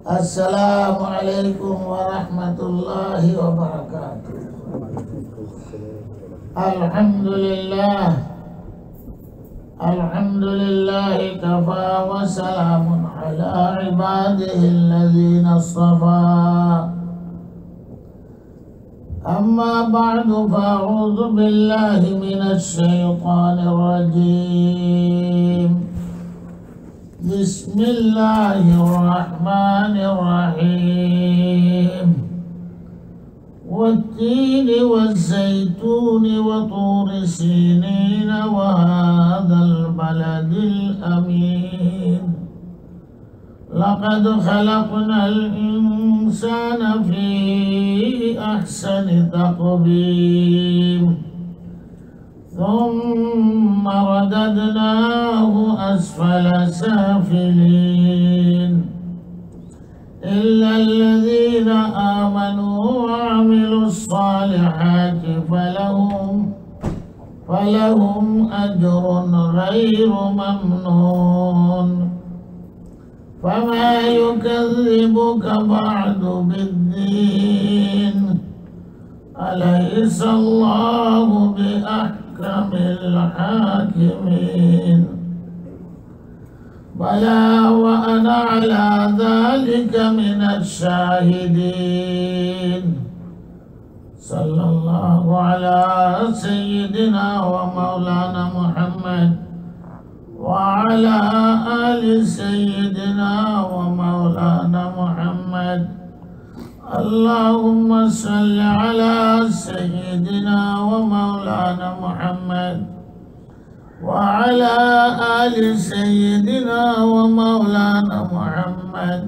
Assalamualaikum warahmatullahi wabarakatuh. Alhamdulillah kafa wa salamun ala ibadihi alladhina istafa. Amma ba'du fa'udhu billahi minasy syaithanir rajim. Bismillahirrahmanirrahim. Wat-tini waz-zaytuni wa turi sinina wa hadzal baladil amin. Laqad khalaqnal insana fi ahsani taqwim. ثم رددناه أسفل سافلين إلا الذين آمنوا وعملوا الصالحات فلهم أجر غير ممنون فما يكذبك بعد بالدين أليس الله بأحكم الحاكمين بلى وأنا على ذلك من الشاهدين صلى الله على سيدنا ومولانا محمد وعلى آل سيدنا ومولانا محمد اللهم صل على سيدنا ومولانا محمد وعلى آل سيدنا ومولانا محمد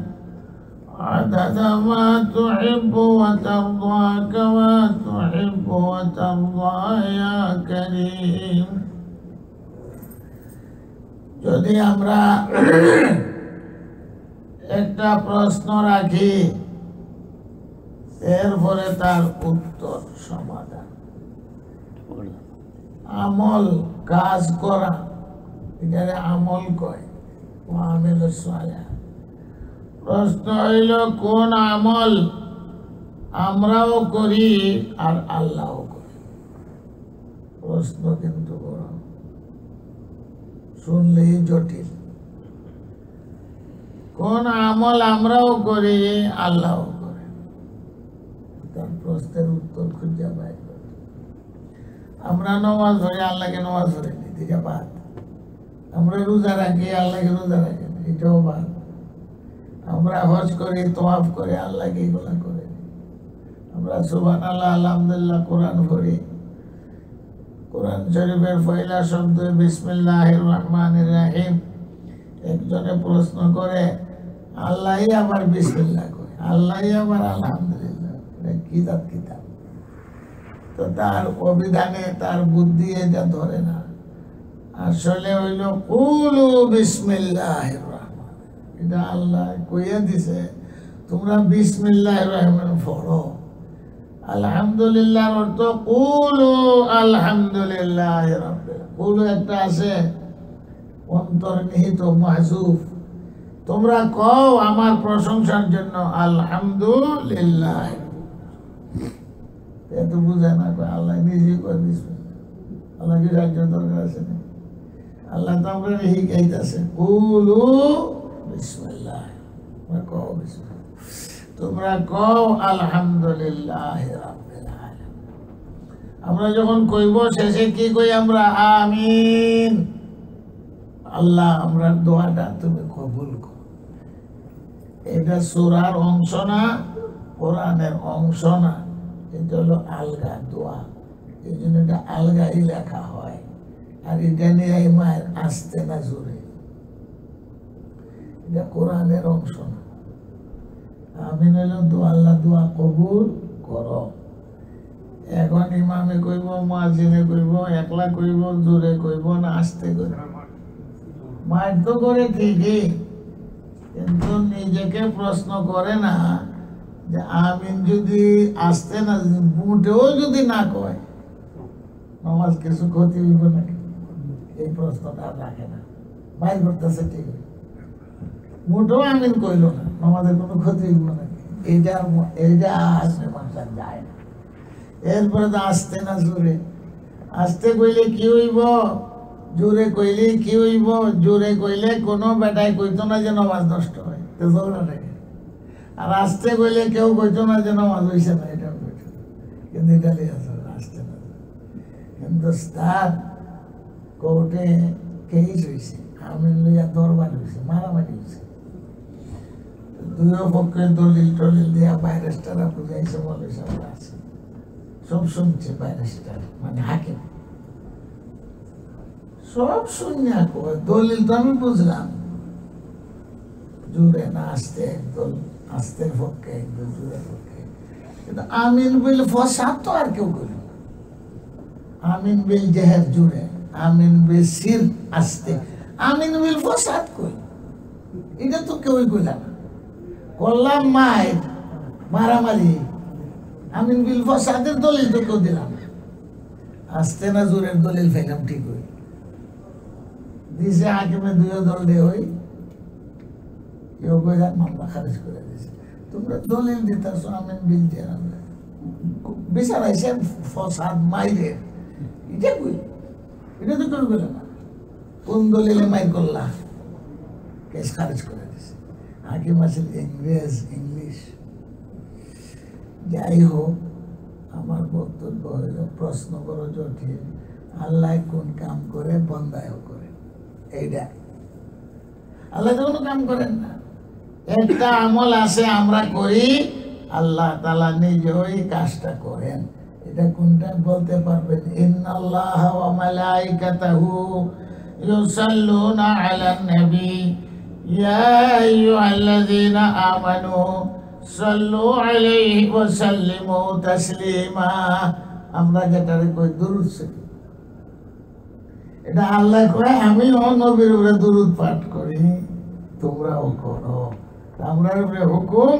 عدد ما تحب وترضى كما تحب وترضى يا كريم. যদি আমরা একটা প্রশ্ন রাখি এরপরে তার উত্তর সমাধান, আমল কাজ করা, এটারে আমল কয়। প্রশ্ন হইল কোন আমল আমরাও করি আর আল্লাহও করি? প্রশ্ন কিন্তু বড়, শুনলেই জটিল। কোন আমল আমরাও করি আল্লাহও করে? তার প্রশ্নের উত্তর খুঁজে পাই। আমরা নামাজ পড়ি, আল্লাহকে নামাজ পড়ি, এটা বাদ। আমরা রোজা রাখি, আল্লাহকে রোজা রাখি, এটাও বাদ। আমরা হজ করি, তওয়াফ করি, আল্লাহকে এগুলা করে। আমরা সুবহানাল্লাহ, আলহামদুলিল্লাহ, কোরআন পড়ি। কোরআন শরীফের পয়লা শব্দ বিসমিল্লাহির রহমানির রহিম। একজনে প্রশ্ন করে, আল্লাহই আবার বিসমিল্লাহ কয়, আল্লাহই আবার আলহামদুলিল্লাহ, কিতাব কিতাব। তো তার অভিধানে তার বুদ্ধি এটা ধরে না। আসলে হইল কুলু বিসমিল্লাহির রহমান, এটা আল্লাহ কইয়া দিছে, তোমরা বিসমিল্লাহির রহমান পড়ো। আলহামদুলিল্লাহর অর্থ কুলু আলহামদুলিল্লাহ রাব্বিল। কুলু একটা আছে অন্তর্নিহিত মাহযুফ, তোমরা কও আমার প্রশংসার জন্য আলহামদুলিল্লাহ। এত বুঝে না, আল্লাহ নিজে কয় বিসমিল্লাহ। আল্লাহ কি সাহায্য দরকার আছে না? আল্লাহ তো আমরা শিখাইতেছে কুলু বিসমিল্লাহ, কও বিসমিল্লাহ, তোমরা কও আলহামদুলিল্লাহ রাব্বিল আলামিন। আমরা যখন কইব শেষে কি কই আমরা? আমিন। আল্লাহ আমরা দোয়াটা তুমি কবুল করো। এটা সূরার অংশ না, কোরআনের অংশ না, এটা হলো আলগা দোয়া। এই জন্য এটা আলগাই লেখা হয়। আর এটা নিয়ে মায়ের আসতে না জোরে, এটা কোরআনের অংশ না। আমিন হলো দোয়া, আল্লাহ দোয়া কবুল করো। এখন ইমামে কইব, মুয়াজ্জিনে কইব, একলা কইব, জোরে কইব না আস্তে কইব? মায়ের তো করে ঠিকই, কিন্তু নিজেকে প্রশ্ন করে না যে আমিন যদি আসতে না, মুটেও যদি না কয়, নামাজ কিছু ক্ষতি হইব নাকি? এই প্রশ্নটা রাখে না। বাইর করতেছে ঠিক, মুটেও আমিন কইল না। আমাদের কোনো ক্ষতি হইব নাকি? এইটা আসলে মানুষ যায় না। এরপরে তো আসতে না জোরে, আসতে কইলে কি হইব, জোরে কইলে কি হইব? জোরে কইলে কোনো বেটায় কইতো না যে নামাজ নষ্ট হয়, তো ঝগড়া থাকে। আর আসতে কইলে কেউ কইতো না যে নামাজ হইছে না, এটা কইতো। কিন্তু এটা লিয়ে আসতে না। হিন্দুস্তান কোর্টে কেস হয়েছে, আমিন লইয়া দরবার হয়েছে, মারামারি হয়েছে। দুই পক্ষে দলিল টলিল দিয়া ব্যারিস্টাররা বুঝাইছে, বলে সব আছে, সব শুনছে ব্যারিস্টার মানে হাকিম, সব শুনিয়া কয় দলিল তো আমি বুঝলাম, জুড়ে না আসতে একদল, আস্তের পক্ষে একদল, জুড়ের পক্ষে। কিন্তু আমিন বিল ফসাদ তো আর কেউ করি, আমিন বিল জেহের জুড়ে, আমিন বিল সির আসতে, আমিন বিল ফসাদ কই, এটা তো কেউই কইলা না। করলাম মায়ের মারামারি, আমিন বিল ফসাদের দলিল তো কেউ দিলাম না। আসতে না জোরের দলিল ফেলাম ঠিক হই দিছে, হাকিমে দুই দল দে হই, কেউ কইলা মামলা খারিজ করে দিছে। তোমরা দলিল দিতেছ আমিন বিল জেহের, বিচার আইসে ফসাদ মাইরের, এটা কই, এটা তো কেউ কইলা না। কোন দলিলে মাইর করলা, কেস খারিজ করে দিছে। হাকিম আছে ইংরেজ, ইংলিশ। যাই হোক, আমার বক্তব্য হইল, প্রশ্ন করো জটিল, আল্লাহ কোন কাম করে বন্দায়ও করে, এইটা। আল্লাহ তো কোনো কাম করেন না, একটা আমল আছে আমরা করি, আল্লাহ তাআলা নিজেই কাজটা করেন। এটা কোনটা বলতে পারবেন? ইন্নাল্লাহা ওয়া মালাইকাতাহু ইউসাল্লুনা আলান নবী ইয়া আইয়ুহাল্লাযীনা আমানু সাল্লু আলাইহি ওয়া সাল্লিমু তাসলিমা। আমরা যেটারে কই দুরূদ শরীফ, এটা আল্লাহ কয় আমিও নবীর উপরে দুরূদ পাঠ করি, তোমরাও করো। আমরা উপরে হুকুম,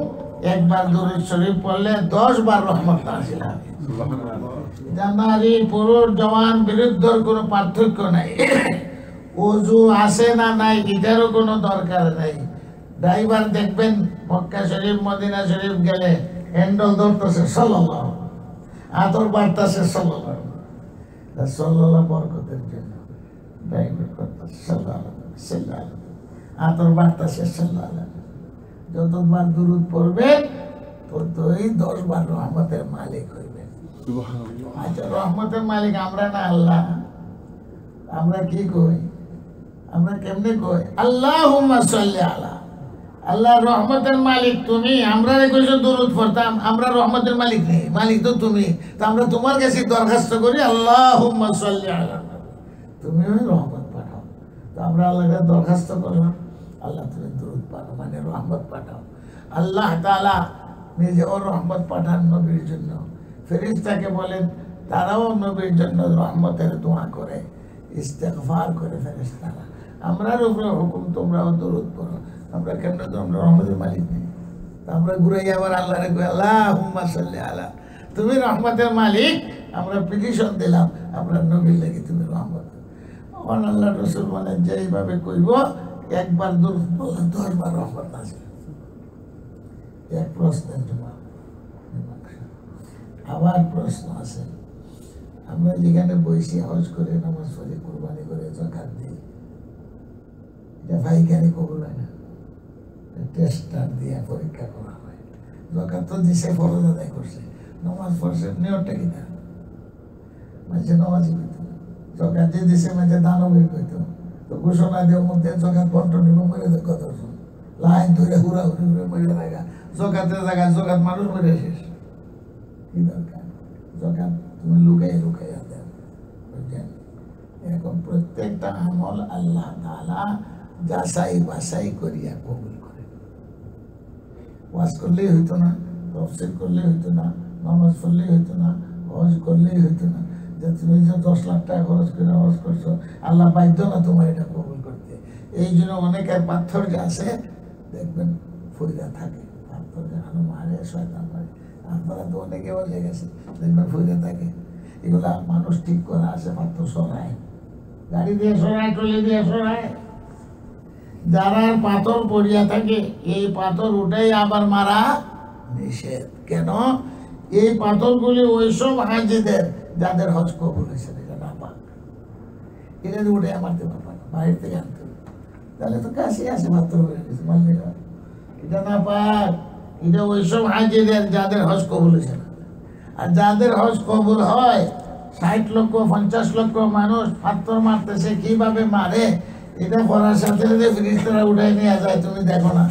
একবার দুরূদ শরীফ পড়লে 10 বার রহমত নাযিল হয়। নারী পুরুষ জওয়ান বৃদ্ধর কোনো পার্থক্য নাই, ওযু আছে না নাই এটারও কোনো দরকার নাই। ড্রাইভার দেখবেন মক্কা শরীফ মদিনা শরীফ গেলে হ্যান্ডল ধরতেছে সাল্লাল্লাহু, আতর বাড়তেছে সাল্লাল্লাহু, সাল্লাল্লাহু বরকতের জন্য ড্রাইভার করতেছে সাল্লাল্লাহু, আতর বাড়তেছে সাল্লাল্লাহু। যতবার দুরূদ পড়বেন ততই 10 বার রহমতের মালিক হইবেন। আচ্ছা, রহমতের মালিক আমরা না আল্লাহ? আমরা কি কই? আমরা কেমনে কই? আল্লাহুম্মা সাল্লি আলা, আল্লাহ রহমতের মালিক তুমি, আমরা কইছো দুরূদ পড়তাম, আমরা রহমতের মালিক নেই, মালিক তো তুমি। তো আমরা তোমার কাছে দরখাস্ত করি আল্লাহুম্মা সাল্লি আলা, তুমি ওই রহমত পাঠাও। তো আমরা আল্লাহকে দরখাস্ত করলাম, আল্লাহ তুমি দুরূদ পাঠাও, মানে রহমত পাঠাও। আল্লাহ তাআলা নিজে ওর রহমত পাঠান নবীর জন্য, ফেরেশতাকে বলেন তারাও নবীর জন্য রহমতের দোয়া করে, ইস্তেগফার করে ফেরেশতারা। আমরার উপরে হুকুম তোমরাও দুরূদ পড়ো। আমরা কেমনে তো আমরা রহমতের মালিক নেই? আমরা ঘুরে আবার আল্লাহরে কই আল্লাহুম্মা সাল্লি আলা, তুমি রহমতের মালিক, আমরা পিটিশন দিলাম আমরা নবীর লাগি তুমি রহমত। আল্লাহ রাসূল বলেন যে এইভাবে কইব, একবার দুরূদ পড়লে 10 বার রহমত নাযিল। এক প্রশ্নের জবাব। আবার প্রশ্ন আছে, আমরা যেখানে বসে হজ করে, নামাজ পড়ে, কুরবানি করে, যাকাত দিই, এটা ভাইকারি কবুল হয় না, টেস্টার দিয়ে পরীক্ষা করা হয়। যাকাত তো দিছে, ফরজ আদায় করছে, নামাজ পড়ছে, নিয়তটা কি না? মাঝে নামাজই কইতো, যাকাত যে দিছে মাঝে দানও বের কইতো। তো ঘোষণা দিয়ে মধ্যে যাকাত বন্টন নিব, মরে দেয় কতজন লাইন ধরে হুড়াহুড়ি করে মরে লাগা, যাকাতের জায়গায় যাকাত মানুষ মরে শেষ। কি দরকার? যাকাত তুমি লুকাইয়া লুকাইয়া দেন, বুঝলেন? এরকম প্রত্যেকটা আমল আল্লাহ তাআলা যাচাই বাছাই করিয়া কবুল করে। ওয়াজ করলেই হইতো না, তাফসীর করলেই হইতো না, নামাজ পড়লেই হইতো না, হজ করলেই হইতো না। যে তুমি যে 10 লাখ টাকা খরচ করে হজ করছো, আল্লাহ বাধ্য না তোমার এটা কবুল করতে। এই জন্য অনেকের পাথর যে আছে দেখবেন ফইরা থাকে, পাথর আনো মারে, শয়তান মারে। আপনারা তো অনেকে বলে গেছে, দেখবেন ফইরা থাকে। এগুলা মানুষ ঠিক করে আসে, পাথর সরায়, গাড়ি দিয়ে সরায়, ট্রলি দিয়ে সরায়, যারা পাথর পড়িয়া থাকে এই পাথর উঠাই আবার মারা নিষেধ। কেন? এই পাথরগুলি ওইসব হাজিদের যাদের হজ কবুল হয়েছে, এটা না পাক, এটা উঠে মারতে পারবে না, বাইরে থেকে আনতে হবে। তাহলে তো কাশি আসে পাথর হয়ে গেছে, মানলে হয় এটা না পাক। এটা ওইসব হাজিদের যাদের হজ কবুল হয়েছে না। আর যাদের হজ কবুল হয় 60 লক্ষ 50 লক্ষ মানুষ পাথর মারতেছে, কিভাবে মারে এটা পড়ার সাথে সাথে ফেরেশতারা উঠাই নিয়ে যায়। তুমি দেখো না,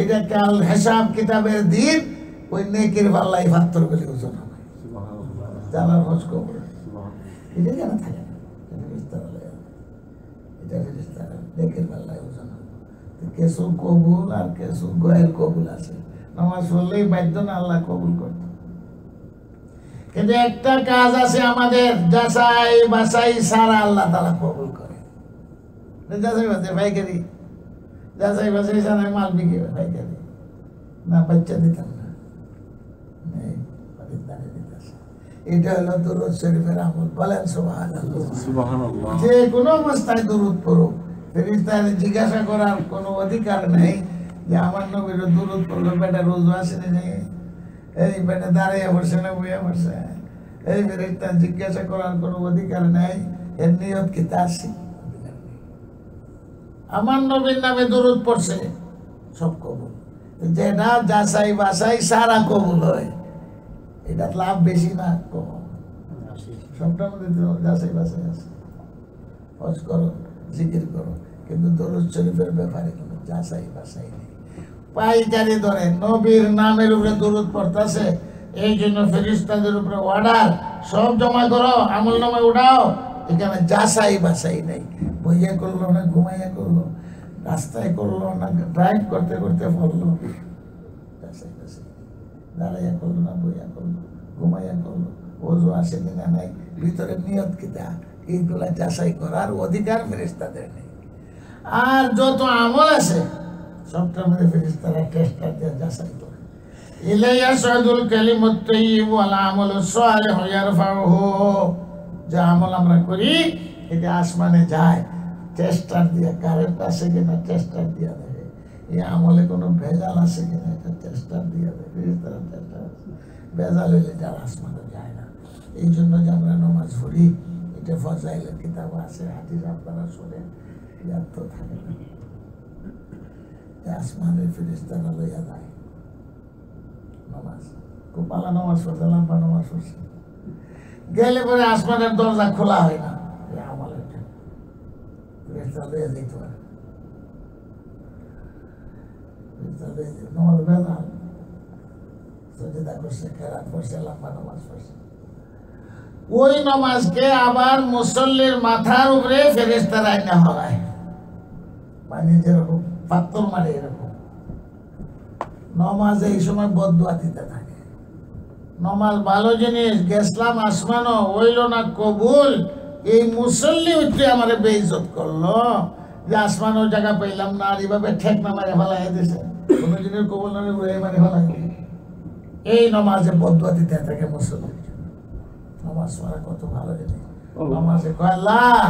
এটা কাল হিসাব কিতাবের দিন ওই নেকির পাল্লায় পাথরগুলি ওজন হবে। যারা হজ কবুল এটা কেন থাকে না, এটা ফেরেশতারা নেকির পাল্লায় ওজন হবে। কিছু কবুল আর কিছু গয়ের কবুল আছে। নামাজ পড়লেই বাধ্য না আল্লাহ কবুল করতে। কিন্তু একটা কাজ আছে আমাদের, যাচাই বাছাই সারা আল্লাহ তাআলা কবুল করে। যাচাই বাছাই পাইকারি, যাচাই বাছাই সারা মাল বিক্রি পাইকারি না, বাচ্চা দিতাম না, এটা হলো দুরূদ শরীফের আমল। বলেন সুবহানাল্লাহ। সুবহানাল্লাহ। যে কোনো অবস্থায় দুরূদ পড়ো, ফেরেশতাদের জিজ্ঞাসা করার কোনো অধিকার নেই যে আমার নবীর দুরূদ পড়লো, বেটা রোজু আসেনি নেই, এই বেটা দাঁড়িয়ে বসে না বইয়া বসে, এই ফেরেশতা জিজ্ঞাসা করার কোনো অধিকার নেই এর নিয়ত কি তা আছে? আমার নবীর নামে দুরূদ পড়ছে সব কবুল। যেটা যাচাই বাছাই সারা কবুল হয়, এটা লাভ বেশি না কম? সবটার মধ্যে যাচাই বাছাই আছে। হজ করো, জিকির করো, কিন্তু দরুদ শরীফের ব্যাপারে কোনো যাচাই বাছাই নেই। পাইকারি ধরে নবীর নামের উপরে দরুদ পড়তেছে, এই জন্য ফেরেশতাদের উপরে অর্ডার, সব জমা করো, আমল নামায় উঠাও। এখানে যাচাই বাছাই নেই। বইয়া করলো না ঘুমাইয়া করলো, রাস্তায় করলো না ড্রাইভ করতে করতে পড়লো, যাচাই বাছাই দাঁড়াইয়া করলো না বইয়া করলো, ঘুমাইয়া করলো, ওযু আসে কিনা নাই, ভিতরে নিয়ত কিতা, এইগুলা যাচাই করার অধিকার ফেরেশতাদের নেই। আর যত আমল আছে সবটার মধ্যে ফেরেশতারা টেস্টার দিয়ে যাচাই করে। ইলাইয়া সাদুল কালিমুত তাইয়্যিব ওয়াল আমালুস সালিহু ইয়ারফাউহু। যে আমল আমরা করি এটা আসমানে যায়, টেস্টার দিয়ে, কারেন্ট আছে কিনা টেস্টার দিয়ে দেবে, এই আমলে কোনো ভেজাল আছে কিনা এটা টেস্টার দিয়ে দেবে, ফেরেশতারা টেস্টার আছে। ভেজাল হইলে যার আসমানে যায় না। এই জন্য যে আমরা নামাজ পড়ি, এটা ফজাইলের কিতাব আছে, হাদিস আপনারা শোনেন, ইয়াদ তো থাকে না, আসমানের ফেরেশতারা লইয়া যায় নামাজ। খুব ভালো নামাজ পড়ছে, লম্বা নামাজ পড়ছে, গেলে পরে আসমানের দরজা খোলা হয় না, আমলের ফেরেশতারা লইয়া যেতে পারে। নামাজ বেজাল, সজদা করছে, কেরাত পড়ছে, লম্বা নামাজ পড়ছে, ওই নামাজকে আবার মুসল্লির মাথার উপরে ফেরেশতারা আইনা হলায়, মানে যেরকম পাথর মারে এরকম। নমাজ এই সময় বদদুয়া দিতে থাকে। নমাজ ভালো জিনিস, গেছলাম আসমানও হইল না কবুল, এই মুসল্লি উঠে আমার বেইজ্জত করলো, যে আসমানও জায়গা পাইলাম না, আর এইভাবে ঠেক না মারে ফেলাই দিছে, কোনো জিনিস কবুল না উড়ে মারে ফেলাই। এই নমাজে বদদুয়া দিতে থাকে মুসল্লি। নামাজ পড়া কত ভালো জিনিস। নামাজে কয় আল্লাহ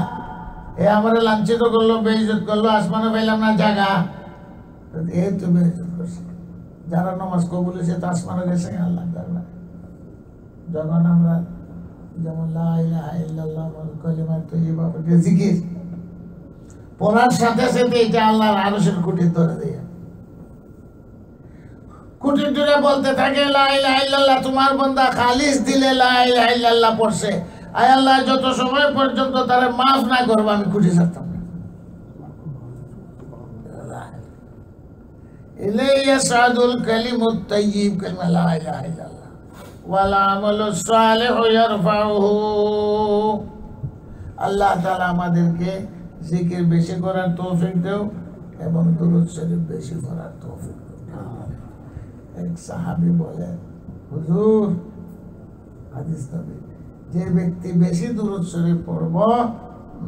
এ আমারে লাঞ্ছিত করলো, বেইজ্জত করলো, আসমানে পাইলাম না জায়গা, এই তো বেইজ্জত করছে। যারা নামাজ কবুল হয়েছে তা আসমানে গেছে আল্লাহ জানা। যখন আমরা যেমন লা ইলাহা ইল্লাল্লাহ ওয়াল কালিমাত তাইয়্যিবা জিকির পড়ার সাথে সাথে এটা আল্লাহর আরশের কুটির ধরে দেয়, কুটির ধরে বলতে থাকে লা ইলাহা ইল্লাল্লাহ, তোমার বান্দা খালিস দিলে লা ইলাহা ইল্লাল্লাহ পড়ছে, আয় আল্লাহ যত সময় পর্যন্ত তারা মাফ না করবো আমি খুঁজে ছাড়তাম না। ইলাইয়া সাদুল কালিমুত তাইয়্যিব, কালিমা লা ইলাহা ইল্লাল্লাহ, ওয়াল আমালুস সালিহু ইয়ারফাউহু। আল্লাহ তাআলা আমাদেরকে জিকির বেশি করার তৌফিক দাও এবং দুরূদ শরীফ বেশি পড়ার তৌফিক দাও। এক সাহাবী বলে, হুজুর হাদিস নবী, যে ব্যক্তি বেশি দুরূদ শরীফ পড়ব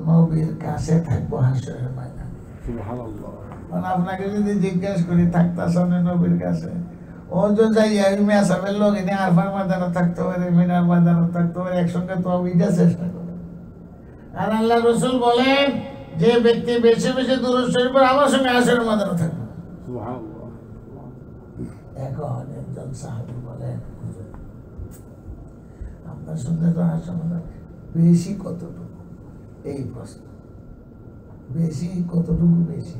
নবীর কাছে থাকবো হাসরের ময়দানে। সুবহানাল্লাহ। মানে আপনাকে যদি জিজ্ঞাসা করি থাকতাছেন নবীর কাছে, ও যে যাইয়া মেসাবের লোক এনে আরফার ময়দানে থাকতে পারে, মিনার ময়দানে থাকতে পারে, একসঙ্গে তো এটা চেষ্টা করে। আর আল্লাহ রাসূল বলেন যে ব্যক্তি বেশি বেশি দুরূদ শরীফ পড়ে আমার সঙ্গে হাসরের ময়দানে থাকবে। এখন একজন সাহাবী বলেন, আপনার সঙ্গে তো হাসরের ময়দানে বেশি কতটুকু? এই প্রশ্ন, বেশি কতটুকু? বেশি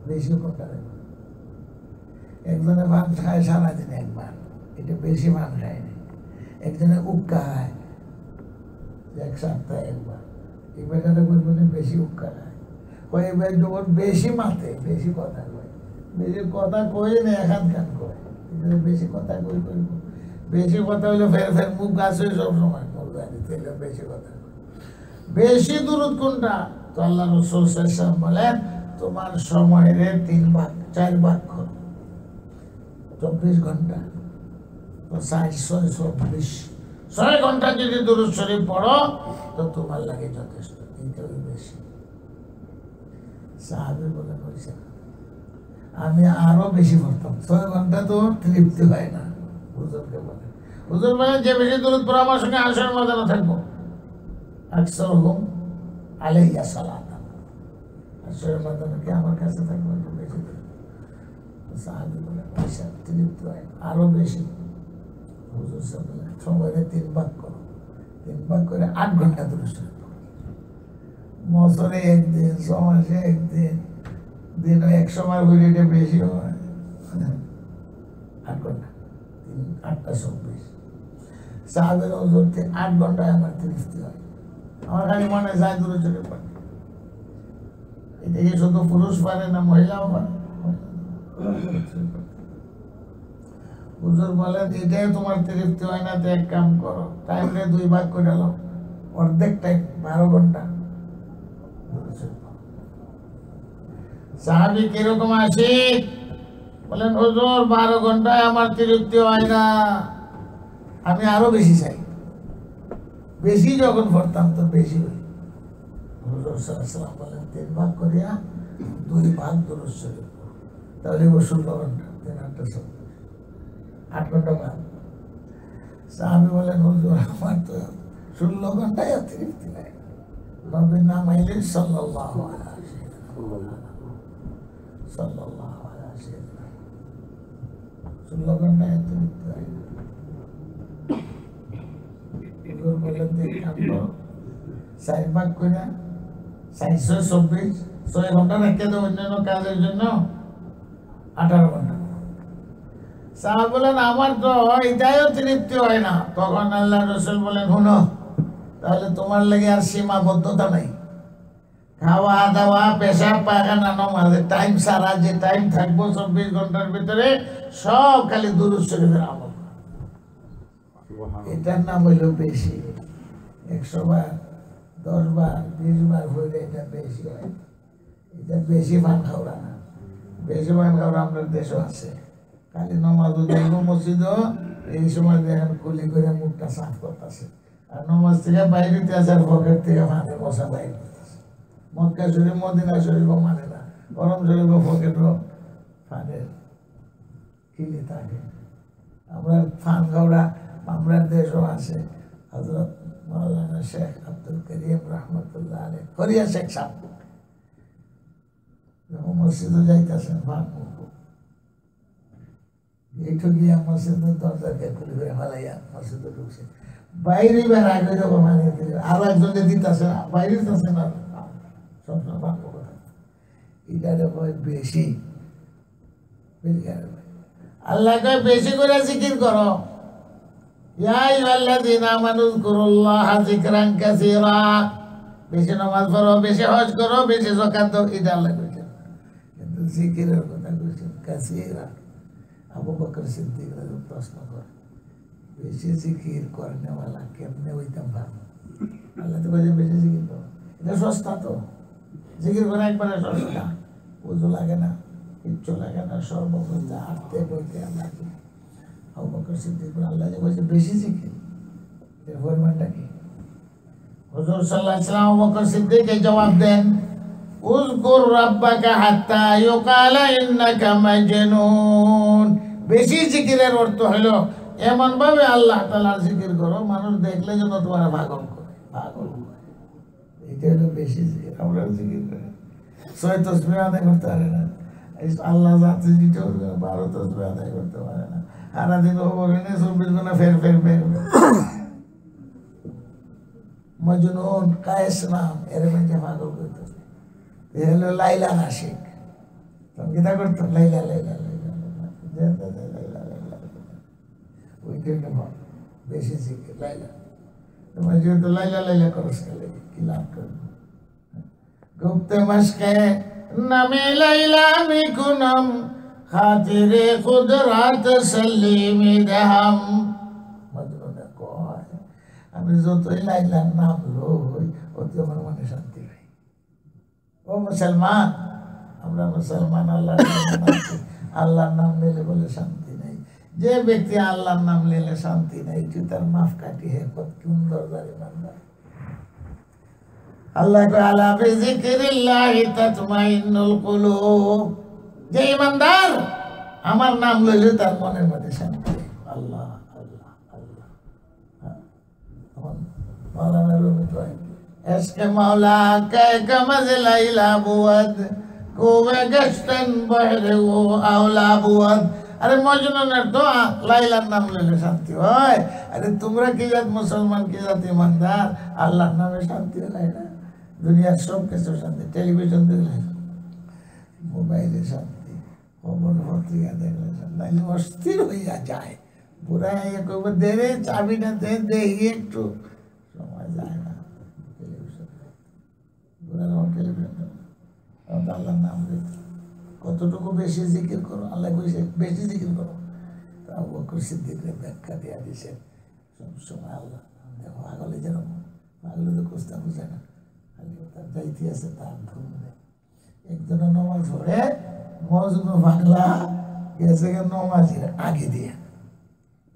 বেশি কোনটা? একজনে পান খায় সারাদিনে একবার, এটা বেশি পান খায়নি। একজনে উক্কা খায় এক সপ্তাহে একবার, এই বেটাটা বলবেন বেশি উক্কা খায়। ওই এবার যখন বেশি মাতে, বেশি কথা কয়, বেশি কথা কই না এখান খান করে, বেশি কথা কই করব। বেশি কথা হইলো ফের ফের মুখ গাছ হয়ে সবসময় মুখ গাড়িতে বেশি কথা। বেশি দূরত কোনটা? তো আল্লাহ রাসূল সাল্লাল্লাহু আলাইহি ওয়াসাল্লাম বলেন, তোমার সময়ের 3 ভাগ 4 ভাগ করো, 24 ঘন্টা, তো 6 ঘন্টা যদি দুরূদ শরীফ পড়ো তো তোমার লাগে যথেষ্ট, এইটাই বেশি। সাহাবী বলে বলছে, আমি আরো বেশি পড়তাম, 6 ঘন্টা তো তৃপ্তি হয় না। হুজুরকে বলে, হুজুর বলে যে বেশি দূরত পড়ো আমার সঙ্গে হাসরের ময়দানে থাকবো। আকসারুহুম আলাইয়া সালাতান, হাসরের ময়দানে কি আমার কাছে থাকবো একটু বেশি দূর। সাহাবী বলে পয়সা তৃপ্তি হয় না, আরো বেশি। হুজুর সাহেব বলে সময়ের 3 ভাগ করো, 3 ভাগ করে 8 ঘন্টা দূরত শরীফ পড়ো। বছরে একদিন, 6 মাসে একদিন, দিনে 100 বার হইলে এটা বেশি হয়। 8 ঘন্টা, 8টা 24। সাহাবের হুজুর 8 ঘন্টায় আমার তৃপ্তি হয়। আমার খালি মনে যায় দূরে চলে পড়ে। এটা কি শুধু পুরুষ পারে না মহিলাও পারে? হুজুর বলেন এটাই তোমার তৃপ্তি হয় না, তো এক কাম করো, টাইমটা 2 ভাগ করে নাও, অর্ধেক টাইম 12 ঘন্টা। সাহাবী কিরকম আসি? বলেন হুজুর 12 ঘন্টায় আমার তৃপ্তি হয় না, আমি আরো বেশি চাই। বেশি যখন পড়তাম তো বেশি হই। হুজুর সাল্লাল্লাহু আলাইহি ওয়াসাল্লাম বলেন 3 ভাগ করিয়া 2 ভাগ দুরূদ শরীফ পড়ো, তাহলে 16 ঘন্টা, 3 8টা 8 ঘন্টা ভাগ। সাহাবী বলেন হুজুর আমার তো 16 ঘন্টায় তৃপ্তি নাই। নবীর নাম আইলে সাল্লাল্লাহু আলাইহি ওয়াসাল্লাম, সাল্লাল্লাহু আলাইহি ওয়াসাল্লাম, 16 ঘন্টায় তৃপ্তি হয় না। হুজুর বলেন দেখলাম তো 4 ভাগ করে 424, 6 ঘন্টা রেখে দেবো অন্যান্য কাজের জন্য, 18 ঘন্টা। সাহাবা বলেন আমার তো এটাও তৃপ্তি হয় না। তখন আল্লাহ রাসূল বলেন শুনো, তাহলে তোমার লাগে আর সীমাবদ্ধতা নাই, খাওয়া দাওয়া পেশাব পায়খানা নামাজের টাইম সারা যে টাইম থাকবো 24 ঘন্টার ভিতরে সব খালি দুরূদ শরীফের আমল। এটার নাম হইল বেশি। 100 বার 10 বার 20 বার হইলে এটা বেশি হয়। এটা বেশি পান খাওয়া না, বেশি পান খাওয়া আমাদের দেশও আছে। খালি নমাজও দেখবো মসজিদও, এই সময় দেখেন কুলি করে মুখটা সাফ করতেছে, আর নমাজ থেকে বাইরেতে আছে আর পকেট থেকে মানে বসা বাইর করতেছে। মক্কা শরীফ মদিনা শরীফও মানে না, গরম শরীফও পকেটও ফানের কিলি থাকে। আমরা ফান খাওয়া আমরা দেশও আছে। হযরত মাওলানা শেখ আব্দুল করিম রহমতুল্লাহ আলাইহি ফরিয়া শেখ সাহেব যখন মসজিদে যাইতেছেন ফান এইটু গিয়া মসজিদের দরজাকে খুলে করে ফেলাইয়া মসজিদে ঢুকছে, বাইরে বের আগে যাবো মানে আরো একজনকে দিতেছে না, বাইরে দিতেছে না, সবসময় ভালো কথা। এটারে ভয় বেশি, আল্লাহকে বেশি করে জিকির করো। ইয়া আইয়ুহাল্লাযীনা আমানু যকুরুল্লাহা যিকরান কাসীরা, বেশি নামাজ পড়ো, বেশি হজ করো, বেশি যাকাত দাও, এটা আল্লাহ কইছেন। কিন্তু জিকিরের কথা কইছেন কাসীরা। আবু বকর সিদ্দিক রাদিয়াল্লাহু প্রশ্ন করে, বেশি জিকির করেনেওয়ালা কেমনে হইতাম পারবো? আল্লাহ তো কইছে বেশি জিকির করো, এটা সস্তা তো, জিকির করা একবারে সস্তা, ওযু লাগে না, কিচ্ছু লাগে না, সর্বপ্রথম হাঁটতে বইতে আল্লাহ। আবু বকর সিদ্দিক আল্লাহ যে কইছে বেশি জিকির, এর পরিমাণটা কি? হুজুর সাল্লাল্লাহু আলাইহি ওয়াসাল্লাম আবু বকর সিদ্দিককে জবাব দেন, উযকুর রাব্বাকা হাত্তা ইউকালা ইন্নাকা মাজনুন। বেশি জিকিরের অর্থ হলো এমন ভাবে আল্লাহ তাআলার জিকির করো মানুষ দেখলে যেন তোমার পাগল করে, পাগল করে। এটা হলো বেশি জিকির। আমরা জিকির করি 6 তসবিহ আদায় করতে পারে না, আল্লাহ যাতে যেটা 12 তসবিহ আদায় করতে পারে না, সারাদিন ও বলে 24 ঘন্টা ফের ফের ফের মজনুন কায়েস নাম এর মধ্যে পাগল করতো। এ হলো লাইলা আশিক। তখন কিতা করতো লাইলা লাইলা লাইলা লাইলা লাইলা ওইটা বেশি জিকির লাইলা। তোমার যেহেতু লাইলা লাইলা করস গেলে কি লাভ করবে? গুপ্ত মশকে নামে লাইলা মিকুনম খাতিরে কুদরত সলিমি দেহাম। মজনুনে কয় আমি যতই লাইলার নাম লই অতি আমার মনে শান্তি পাই। ও মুসলমান, আমরা মুসলমান, আল্লাহর নাম নিলে বলে শান্তি নেই। যে ব্যক্তি আল্লাহর নাম নিলে শান্তি নেই তুই তার মাফ কাটি হে কত সুন্দর জারি বান্দা। আল্লাহ কয় আলা বিযিকরিল্লাহি তাতমাইন্নুল কুলুব। যে ইমানদার আমার নাম লইলে তার মনের মধ্যে শান্তি। আল্লাহ আল্লাহ আল্লাহ। মৌলানা রুমি কয় এসকে মৌলা কে গমজ লাইলা বুয়াদ কুবে গশতন বহরে ও আওলা বুয়াদ। আরে মজনুনের দোয়া লাইলার নাম লইলে শান্তি হয়। আরে তোমরা কি জাত মুসলমান, কি জাত ইমানদার, আল্লাহর নামে শান্তি হয় না? দুনিয়ার সব কিছু শান্তি, টেলিভিশন দেখলে মোবাইলে শান্তি, খবর পত্রিকা দেখলে শান্তি, অস্থির হইয়া যায়। পুরা কব দেরে চাবিটা দেখি একটু সময় যায় না। টেলিভিশন পুরা টেলিভিশন আল্লাহর নাম দিতে কতটুকু বেশি জিকির করো, আল্লাহ কইছে বেশি জিকির করো। তা আবু বকর সিদ্দিকের ব্যাখ্যা দিয়া দিয়েছেন সবসময় আল্লাহ দেখো পাগলে যেন পাগলে তো কুস্তা বুঝে না, খালি তার যাইতে আছে তার ঘুম নেই। একজনে নমাজ পড়ে মজনু পাগলা গেছে নমাজের আগে দিয়ে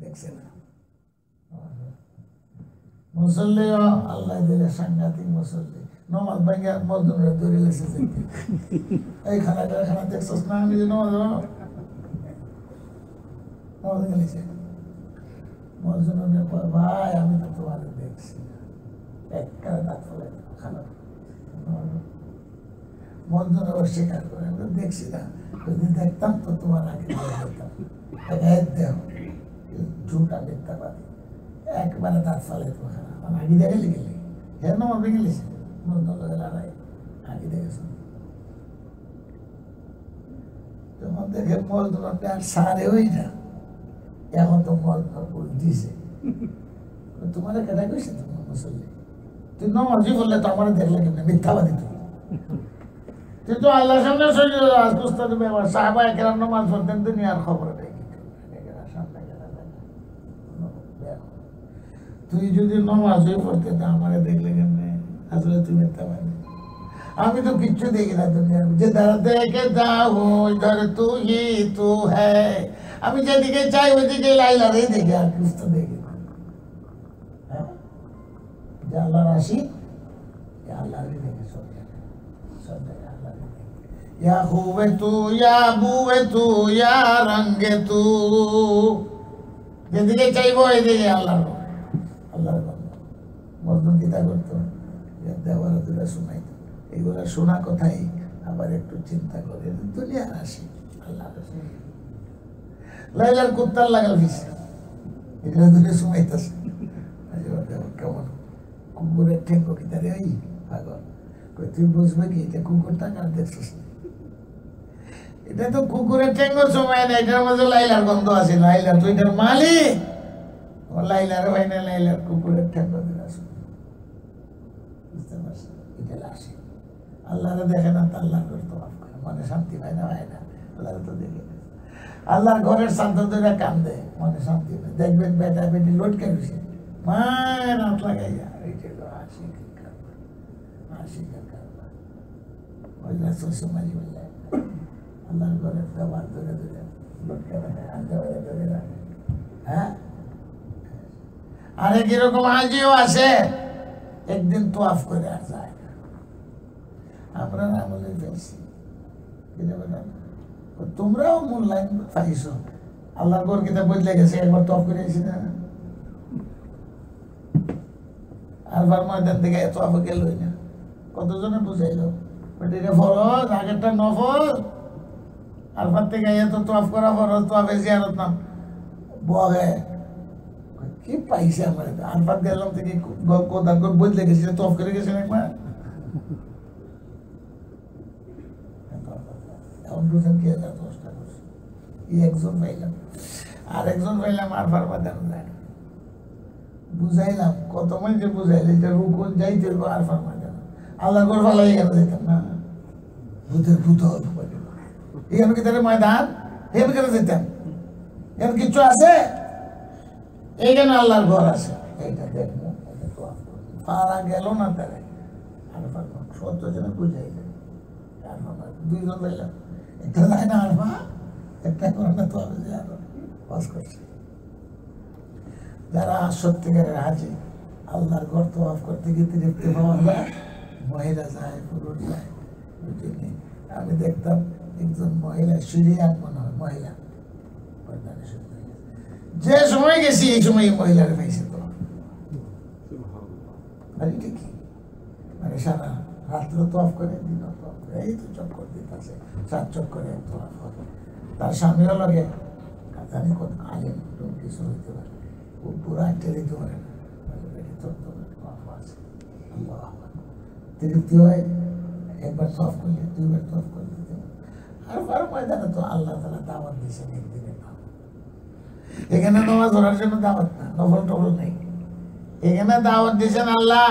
দেখছে না। মুসল্লি আল্লাহ দিলে সাংঘাতিক মুসল্লি নমাজ ভাঙ্গা মজনুরে ধরে লেছে যেতে এই খানাটা খানা দেখছস না আমি যে নমাজ গেলেছে। মজনুরে কয় ভাই আমি তো তোমার দেখছি একটা দাঁত ফেলে খানা। মজনুরে অস্বীকার করে আমি তো দেখছি না, যদি দেখতাম তো তোমার আগে দেখতাম। দেহ ঝুটা মিথ্যাবাদী একবারে দাঁত ফেলে তো খানা আমার আগে দেখে গেলে হ্যাঁ নমাজ ভেঙে গেছে লড়াই আগে দেখেছ। তখন দেখে মজদুরটা আর সারে ওই না, এখন তো মজদুর দিছে। তোমার কেটা কইছে তোমার মুসল্লি তুই নমাজি বললে তো আমার দেখলে কেন মিথ্যাবাদী তুই তো আল্লাহর সামনে সুস্থ দেবে। আমার সাহাবা একরাম নমাজ পড়তেন দুনিয়ার খবর নেই। তুই যদি নমাজই পড়তে তা আমারে দেখলে কেমনে আসলে তুই মিথ্যাবাদী। আমি তো কিচ্ছু দেখি না দুনিয়ার, जिधर देखे जाऊं इधर तू ही तू है। আমি যেদিকে চাই ওইদিকে লাইলারই দেখি, আর কিছু তো দেখি না। যে আল্লাহর রাশি আল্লাহরই দেখে সব জায়গায়, সব জায়গায় আল্লাহরই দেখে। ইয়া হুবে তু ইয়া বুবে তু ইয়া রঙ্গে তু, যেদিকে চাইবো ওইদিকে আল্লাহর আল্লাহর মজনুন কিতা করতো দেওয়ার দুটা শোনাইতো। এগুলা শোনা কথাই আবার একটু চিন্তা করে দুনিয়ার আসি আল্লাহ লাইলার কুত্তার লাগাল ফিসে এগুলো দুটো শোনাইতেছে। কেমন কুকুরের ঠেঙ্গো কিতারে ওই পাগল তুই বুঝবে কি এটা কুকুরটা কার দেখছিস? এটা তো কুকুরের ঠেঙ্গো সময় না, এটার মধ্যে লাইলার গন্ধ আছে। লাইলা তুই এটার মালিক, ও লাইলার ভাই না লাইলার কুকুরের ঠেঙ্গো দিন আসে। বুঝতে পারছি এটা আসে আল্লাহরে দেখে না তো আল্লাহ করতে মনে শান্তি পায় না, হয় না। আল্লাহরে তো দেখে আল্লাহর ঘরের শান্ত ধরে কান্দে মনে শান্তি পায়। দেখবেন বেটা বেটি লটকে রয়েছে মায়ের হাত লাগাইয়া এইটা আশিকের কারবার, আশিকের কারবার। ওই শ্বশুর মাঝি বললে আল্লাহর ঘরের খাবার ধরে ধরে লটকে রাখে, আনতে পারে ধরে রাখে। হ্যাঁ, আরে কিরকম হাজিও আছে একদিন তোয়াফ করে আর যায় না। আমরা না বলে ফেলছি, তোমরাও মূল্যায়ন পাইছ। আল্লাহর ঘর কিতাব বদলে গেছে, একবার তফ করে এসি না আরবার ময়দান থেকে তফ গেলই না। কতজনে বুঝাইলো এটা ফরজ, আগেরটা নফল, আরফার থেকে তো তোয়াফ করা ফরজ, তোয়াফে জিয়ারত নাম বগে কি পাইছে আমার আরফাত গেলাম থেকে কোদার বদলে গেছিল, তোয়াফ করে গেছেন একবার। এখন বুঝেন কি 10টা করছে, একজন পাইলাম, আর একজন পাইলাম আরফার বাদানো যায় না। বুঝাইলাম কত মাইকে বুঝাইলে এটা রুকুন যাইতে হইব আরফার বাদানো, আল্লাহ করে ভালাই গেল যেতাম না, ভূতের ভূত এখানে কি তাহলে ময়দান হেম করে যেতাম, এখানে কিচ্ছু আছে, এইখানে আল্লাহর ঘর আছে, এইটা দেখবো পারা গেল না তারা আরফার 70 জনে বুঝাইলে, দুইজন পাইলাম, একটা যায় না আরফা, একটা করে না তো আমি বাস করছি। যারা সত্যিকারের হাজি আল্লাহর ঘর তোয়াফ করতে গিয়ে দেখতে পাওয়া যায়, মহিলা যায়, পুরুষ যায়, বুঝলি। আমি দেখতাম একজন মহিলা সিরিয়ান মনে হয় মহিলা, যে সময় গেছি এই সময় মহিলার পাইছে তো, আর এটা কি মানে সারা রাত্র তোয়াফ করে, দিন তোয়াফ করে, এই তো চক্কর দিতেছে, 7 চক্করে তোয়াফ করে। তার স্বামীও লাগে জানি কত আলেম কিছু হইতে পারে, ও পুরো একটা দিতে পারে না, তৃপ্তি হয়, একবার তোয়াফ করলে, 2বার তোয়াফ করলে। আর বারো ময়দানে তো আল্লাহ তাআলা দাওয়াত দিয়েছেন একদিনের নাম, এখানে নামাজ ধরার জন্য দাওয়াত না, নফল টফল নেই, এখানে দাওয়াত দিয়েছেন আল্লাহ,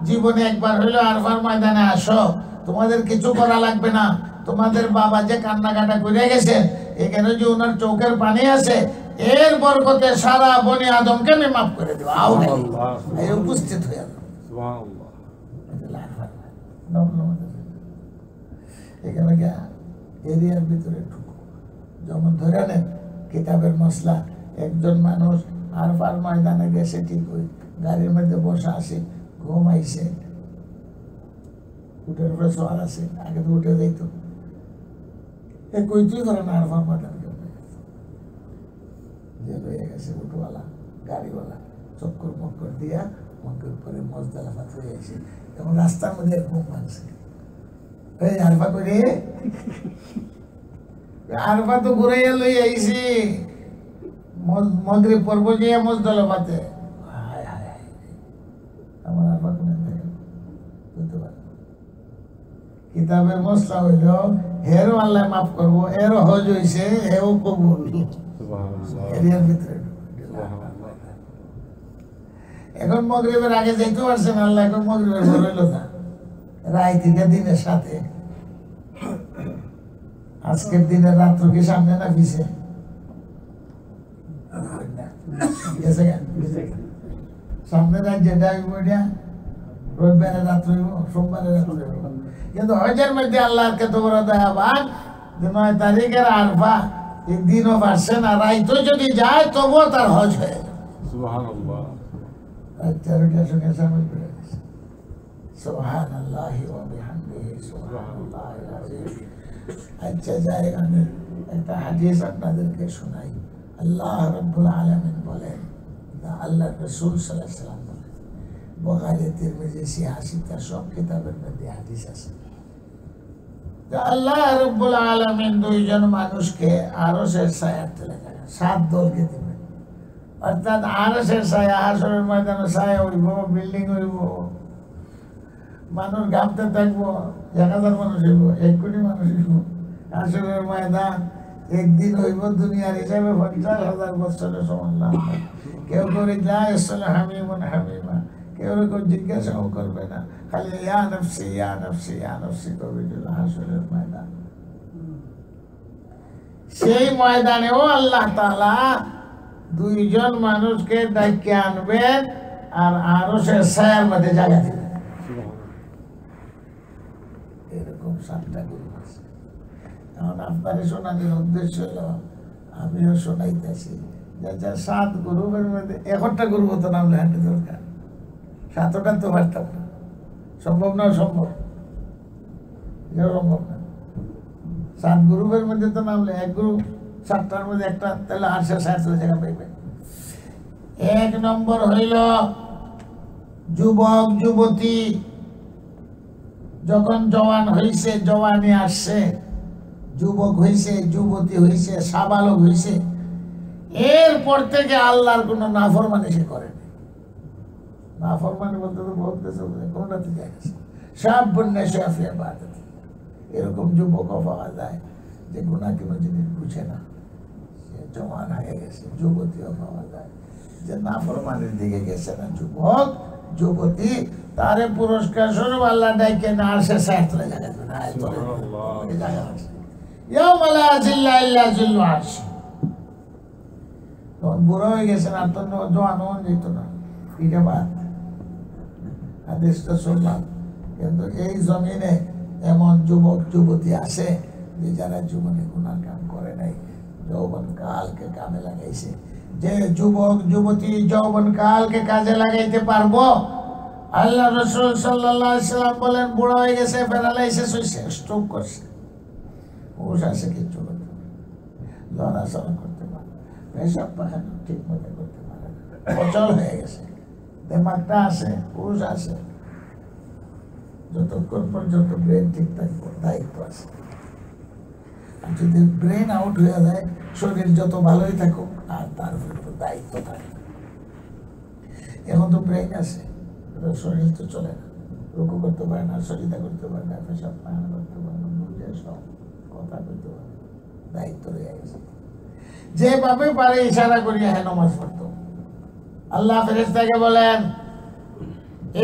জীবনে একবার হইলো আরফার ময়দানে আসো, তোমাদের কিছু করা লাগবে না, তোমাদের বাবা যে কান্নাকাটা করে গেছেন, এখানে যে ওনার চোখের পানি আছে, এর বরকতে সারা বনি আদমকে আমি মাফ করে দেবো, উপস্থিত হয়ে যাবো। এখানে এরিয়ার ভিতরে ঢুকো, যেমন ধরে নেন কিতাবের মশলা, একজন মানুষ আরফার ময়দানে গেছে, ঠিক ওই গাড়ির মধ্যে বসা আছে, ঘুম আইছে, উঠের উপরে সওয়ার আছে, আগে তো উঠে যাইত, কইতেই করে না আরফার ময়দানে যে হয়ে গেছে, উঠোওয়ালা গাড়িওয়ালা চক্কর মক্কর দিয়া মক্কের উপরে মজদালা পাথর হয়ে গেছে, এবং রাস্তার মধ্যে ঘুম ভাঙছে, এই আরফা করে আরফা তো ঘুরাইয়া লই আইছি, মগরিব পর্ব গিয়া মজদালা পাতে, আমার আরফা কোনে দেখেন বুঝতে পারে। কিতাবের মশলা হইল হেরও আল্লাহ মাফ করবো, এরও হজ হইছে, এও কবুল, এরিয়ার ভিতরে। এখন মগরিবের আগে যাইতে পারছেন আল্লাহ, এখন মগরিবের পর হইল না, রায় থেকে দিনের সাথে, আজকের দিনের রাত্র কি সামনে না পিছে, সামনে রাত যেটা হইব এটা রবিবারে রাত্র হইব, সোমবারে রাত্র হইব, কিন্তু হজের মধ্যে আল্লাহর কত বড় দয়াবান, 9 তারিখের আরফা, এই দিনও পারছে না, রাইতো যদি যায় তবুও তার হজ হয়ে যাবে। সুবহানাল্লাহ, চারটার সঙ্গে সামিল করে গেছে। সুবহানাল্লাহি ওয়া বিহামদিহি সুবহানাল্লাহিল আযীম। আচ্ছা যাই, আমি একটা হাদিস আপনাদেরকে শোনাই। আল্লাহ রাব্বুল আলামিন বলেন, আল্লাহ রাসূল সাল্লাল্লাহু আলাইহি ওয়াসাল্লাম বলেন, বুখারী, তিরমিজি, সিহাহ সব কিতাবের মধ্যে হাদিস আছে, আল্লাহ রাব্বুল আলামিন 2 জন মানুষকে আরশের ছায়ার তলে রাখেন, 7 দলকে দিবেন, অর্থাৎ আরশের ছায়া, হাশরের ময়দানে ছায়া হইব, বিল্ডিং হইব, মানুষ ঘামতে থাকবো, 1000 মানুষ হইব, 1 কোটি মানুষ হইব, হাশরের ময়দান একদিন হইব দুনিয়ার হিসাবে 50,000 বছরের সমান না। কেউ করে যায় হামিমুন হামিমা, কেউ জিজ্ঞাসাও করবে না, খালি ইয়া নফসি ইয়া নফসি ইয়া নফসি করবে। হাশরের ময়দান, সেই ময়দানেও আল্লাহ তাআলা 2 জন মানুষকে ডাইকে আনবেন আর আরশের ছায়ার মধ্যে জায়গা দিবেন। এরকম 7টা গ্রুপ আছে। এখন আপনাদের শোনানোর উদ্দেশ্য হলো, আমিও শোনাইতেছি যে 7 গ্রুপের মধ্যে 1টা গ্রুপ তো নামলে হাঁটতে দরকার, 7টা তো পারতাম না, সম্ভব না, সম্ভব সম্ভব না। 7 গ্রুপের মধ্যে তো নামলে 1 গ্রুপ, 7টার মধ্যে একটা, তাহলে 860 জায়গা পাইবেন। 1 নম্বর হইল যুবক যুবতী, যখন জওয়ান হইছে, জওয়ানি আসছে, যুবক হইছে, যুবতী হইছে, সাবালক হইছে, এরপর থেকে আল্লাহর কোনো নাফরমানি সে করেনি। নাফরমানি বলতে তো বহুত কিছু, কোনটাতে যায় গেছে সব বন্যা শেফিয়া বাদ। এরকম যুবকও পাওয়া যায় যে গুণা কোনো জিনিস বুঝে না, সে জওয়ান হয়ে গেছে। যুবতীও পাওয়া যায় যে নাফরমানির দিকে গেছে না, যুবক যুবতী, তারে পুরস্কার স্বরূপ আল্লাহ ডাইকে না আসে সাইড চলে যাবে না, জায়গা আছে। তখন বুড়ো হয়ে গেছেন, আর তো জোয়ান হন যেত না, এটা বাদ। হাদিস তো শুনলাম, কিন্তু এই জমিনে এমন যুবক যুবতী আছে যে যারা জীবনে গুনাহ কাম করে নাই, যৌবন কালকে কামে লাগাইছে। যে যুবক যুবতী যৌবন কালকে কাজে লাগাইতে পারবো, আল্লাহ রাসূল সাল্লাল্লাহু আলাইহি সাল্লাম বলেন, বুড়ো হয়ে গেছে, প্যারালাইসিস হইছে, স্ট্রোক করছে, হুঁশ আছে, কিচ্ছু করতে পারে, লড়াচড়া করতে পারে, পেশাব পায়খানা ঠিক মতো করতে পারে না, অচল হয়ে গেছে, দিমাগটা আছে, হুঁশ আছে, যতক্ষণ পর্যন্ত ব্রেন ঠিক থাকবে দায়িত্ব আছে। আর যদি ব্রেন আউট হয়ে যায়, শরীর যত ভালোই থাকুক আর তার উপর দায়িত্ব থাকে। এখন তো ব্রেন আছে, শরীর তো চলে না, রুকু করতে পারে না, সরিদা করতে পারে না, পেশাব পায়খানা করতে পারে না, বুঝে সব কথা করতে পারে না, দায়িত্ব রয়ে গেছে। যেভাবে পারে ইশারা করিয়া হ্যাঁ নামাজ পড়তো। আল্লাহ ফেরেশতাকে বলেন,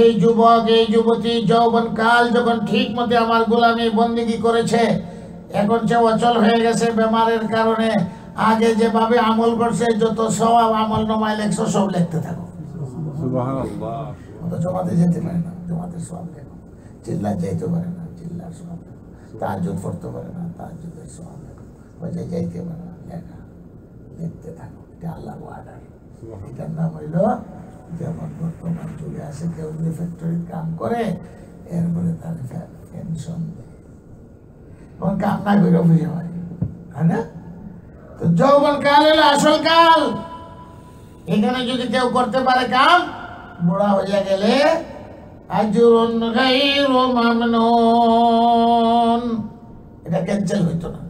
এই যুবক এই যুবতী যৌবন কাল যখন ঠিক মতো আমার গোলামি বন্দিগি করেছে, এখন সে অচল হয়ে গেছে বেমারের কারণে, আগে যেভাবে আমল করছে যত সওয়াব আমল নামায় লেখছো সব লিখতে থাকো। সুবহানাল্লাহ। তো জমাতে যেতে পারে না, জমাতে সওয়াব লেখো। চিল্লা যাইতে পারে না, চিল্লার সওয়াব লেখো। তাহাজ্জুদ পড়তে পারে না, তাহাজ্জুদের সওয়াব লেখো। বাজে যাইতে পারে না, লেখা লিখতে থাকো। এটা আল্লাহর অর্ডার। এটার নাম হইল, যেমন বর্তমান যুগে আছে, কেউ যদি ফ্যাক্টরির কাম করে, এরপরে তার পেনশন দেয়, এবং কাম না করে বুঝে হয়, হয় না? তো যৌবন কাল হলো আসল কাল। এখানে যদি কেউ করতে পারে কাম, বুড়া হইয়া গেলে আজরুন গায়রু মামনুন, এটা ক্যান্সেল হইতো না,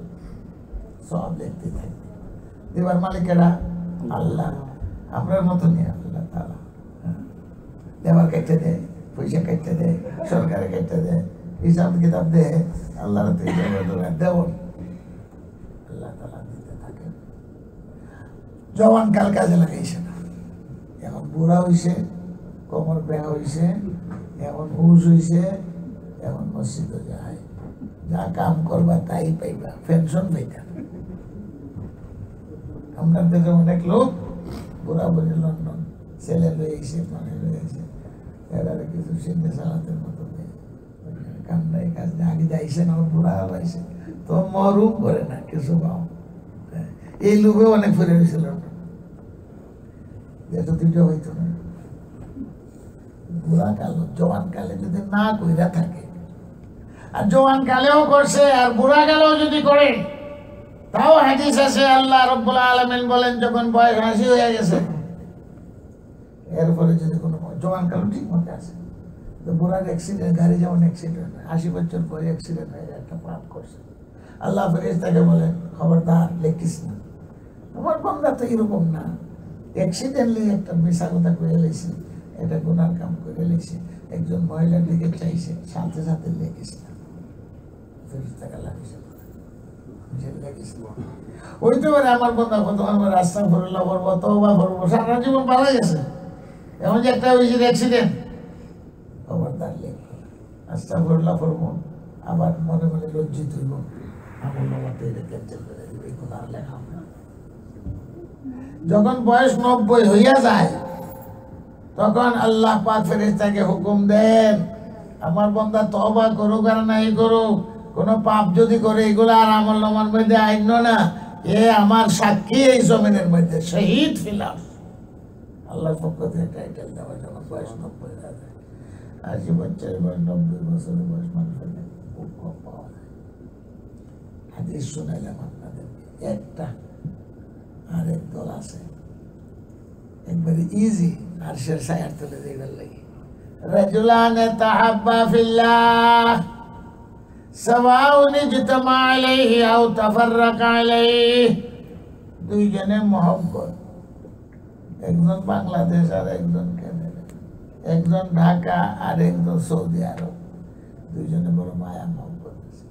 সব দেখতে থাকবে। দেবার মালিক এরা আল্লাহ, আমরার মতো নিয়ে আল্লাহ তাআলা দেওয়ার কেটে দেয়, পয়সা কেটে দেয়, সরকারে কেটে দেয়, হিসাব কিতাব দেয়, আল্লাহ দেওয়ার আল্লাহ তাআলা দিতে থাকে। জওয়ান কাল কাজে লাগাইছে না, এখন বুড়া হইছে, কোমর বেয়া হইছে, এখন হুশ হইছে, এখন মসজিদে যায়, যা কাম করবা তাই পাইবা, পেনশন পাইতা। আমরা দেশে অনেক লোক বুড়া বুড়ি লন্ডন ছেলে লইছে, মানে লইছে, এরা কিছু সিদ্ধে সালাতের মতো কাম নাই, কাজ আগে যাইছে না, বুড়া হয়েছে তো মরুম করে না কিছু পাও। এই লোভে অনেক ফিরে হয়েছিল, যেটা দুটো হইতো না। বুড়া কাল জওয়ান কালে যদি না কইরা থাকে, আর জওয়ান কালেও করছে আর বুড়া কালেও যদি করে, তাও হাদিস আছে, আল্লাহ রাব্বুল আলামিন বলেন, যখন বয়স 80 হয়ে গেছে, এরপরে যদি কোনো জওয়ান কাল ঠিক মতো আছে, তো বুড়ার অ্যাক্সিডেন্ট, গাড়ি যেমন অ্যাক্সিডেন্ট, 80 বছর পরে অ্যাক্সিডেন্ট হয়ে একটা পাপ করছে, আল্লাহ ফেরেশতাকে বলেন, খবরদার লেখিস না, তোমার বান্দা তো এরকম না, অ্যাক্সিডেন্টলি একটা মিশা কথা করে লেছে, এটা গুনার কাম করে লেছে, একজন মহিলার দিকে চাইছে, সাথে সাথে লেখিস না, ফেরেশতাকে লাগিস হইতে পারে আমার বন্ধা কত আমার রাস্তা ভরলা ভরবো, তওবা ভরবো, সারা জীবন পালা গেছে, এমন যে একটা হয়েছে অ্যাক্সিডেন্ট, খবরদার লেখো, রাস্তা ভরলা ভরবো, আবার মনে মনে লজ্জিত হইব, আমার বাবাতে এটা ক্যান্সেল করে দিবে, এগুলো আর লেখা হবে না। যখন বয়স 90 হইয়া যায়, তখন আল্লাহ পাক ফেরেশতাকে হুকুম দেন, আমার বান্দা তওবা করুক আর নাই করুক, কোন পাপ যদি করে, এগুলো আর আমল নামার মধ্যে আইন না, এ আমার সাক্ষী এই জমিনের মধ্যে, শহীদ ফিলাম। আল্লাহর পক্ষ থেকে টাইটেল দেওয়া, যখন বয়স 90 হয়ে যায়, 80 বছরের বয়স, 90 বছরের বয়স, মানুষের খুব কম পাওয়া যায়। হাদিস শুনাইলাম আপনাদেরকে একটা, আর এক দল আছে একবারে ইজি, আরশের ছায়ার তলে যাইবার লাগি, রাজুলান তাহাব্বা ফিল্লাহ, সাওয়াউন ইজতামা আলাইহি আও তাফাররাকা আলাইহি, দুইজনে মহব্বত, একজন বাংলাদেশ আর একজন কানাডা, একজন ঢাকা আর একজন সৌদি আরব, দুইজনে বড় মায়া মহব্বত আছে।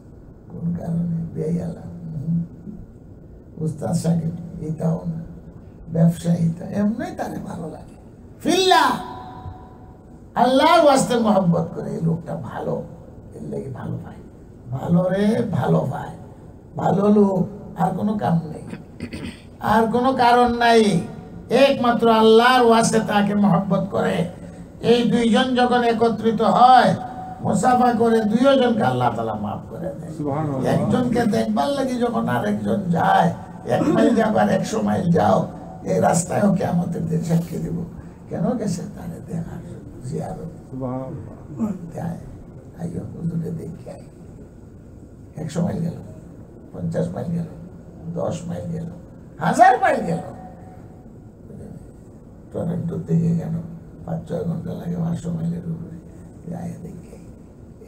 কোন কারণে? বেয়ালা উস্তাদ সাকিব এটাও না, ব্যবসায়ীটা এমনি তারে ভালো লাগে ফিল্লা, আল্লাহর ওয়াস্তে মহব্বত করে। এই লোকটা ভালো, এর লাগে ভালো পায়, ভালো রে ভালো পায়, ভালো লোক, আর কোনো কাম নেই, আর কোনো কারণ নাই, একমাত্র আল্লাহর ওয়াস্তে তাকে মহব্বত করে। এই দুইজন যখন একত্রিত হয়, মুসাফা করে, দুইজনকে আল্লাহ তাআলা মাফ করে দেয়। একজনকে দেখবার লাগি যখন আরেকজন যায়, 1 মাইল যাবার 100 মাইল যাও, এই রাস্তায় ওকে আমাদের দিন সাক্ষী দিব, কেন গেছে তারে দেখার জিয়ারত যায়, আইও হুজুরে দেখে আই। 100 মাইল গেল, 50 মাইল গেল, 10 মাইল গেল, 1000 মাইল গেল, টরন্টো থেকে গেল 5-6 ঘন্টা লাগে, 500 মাইলের উপরে যায় দেখে।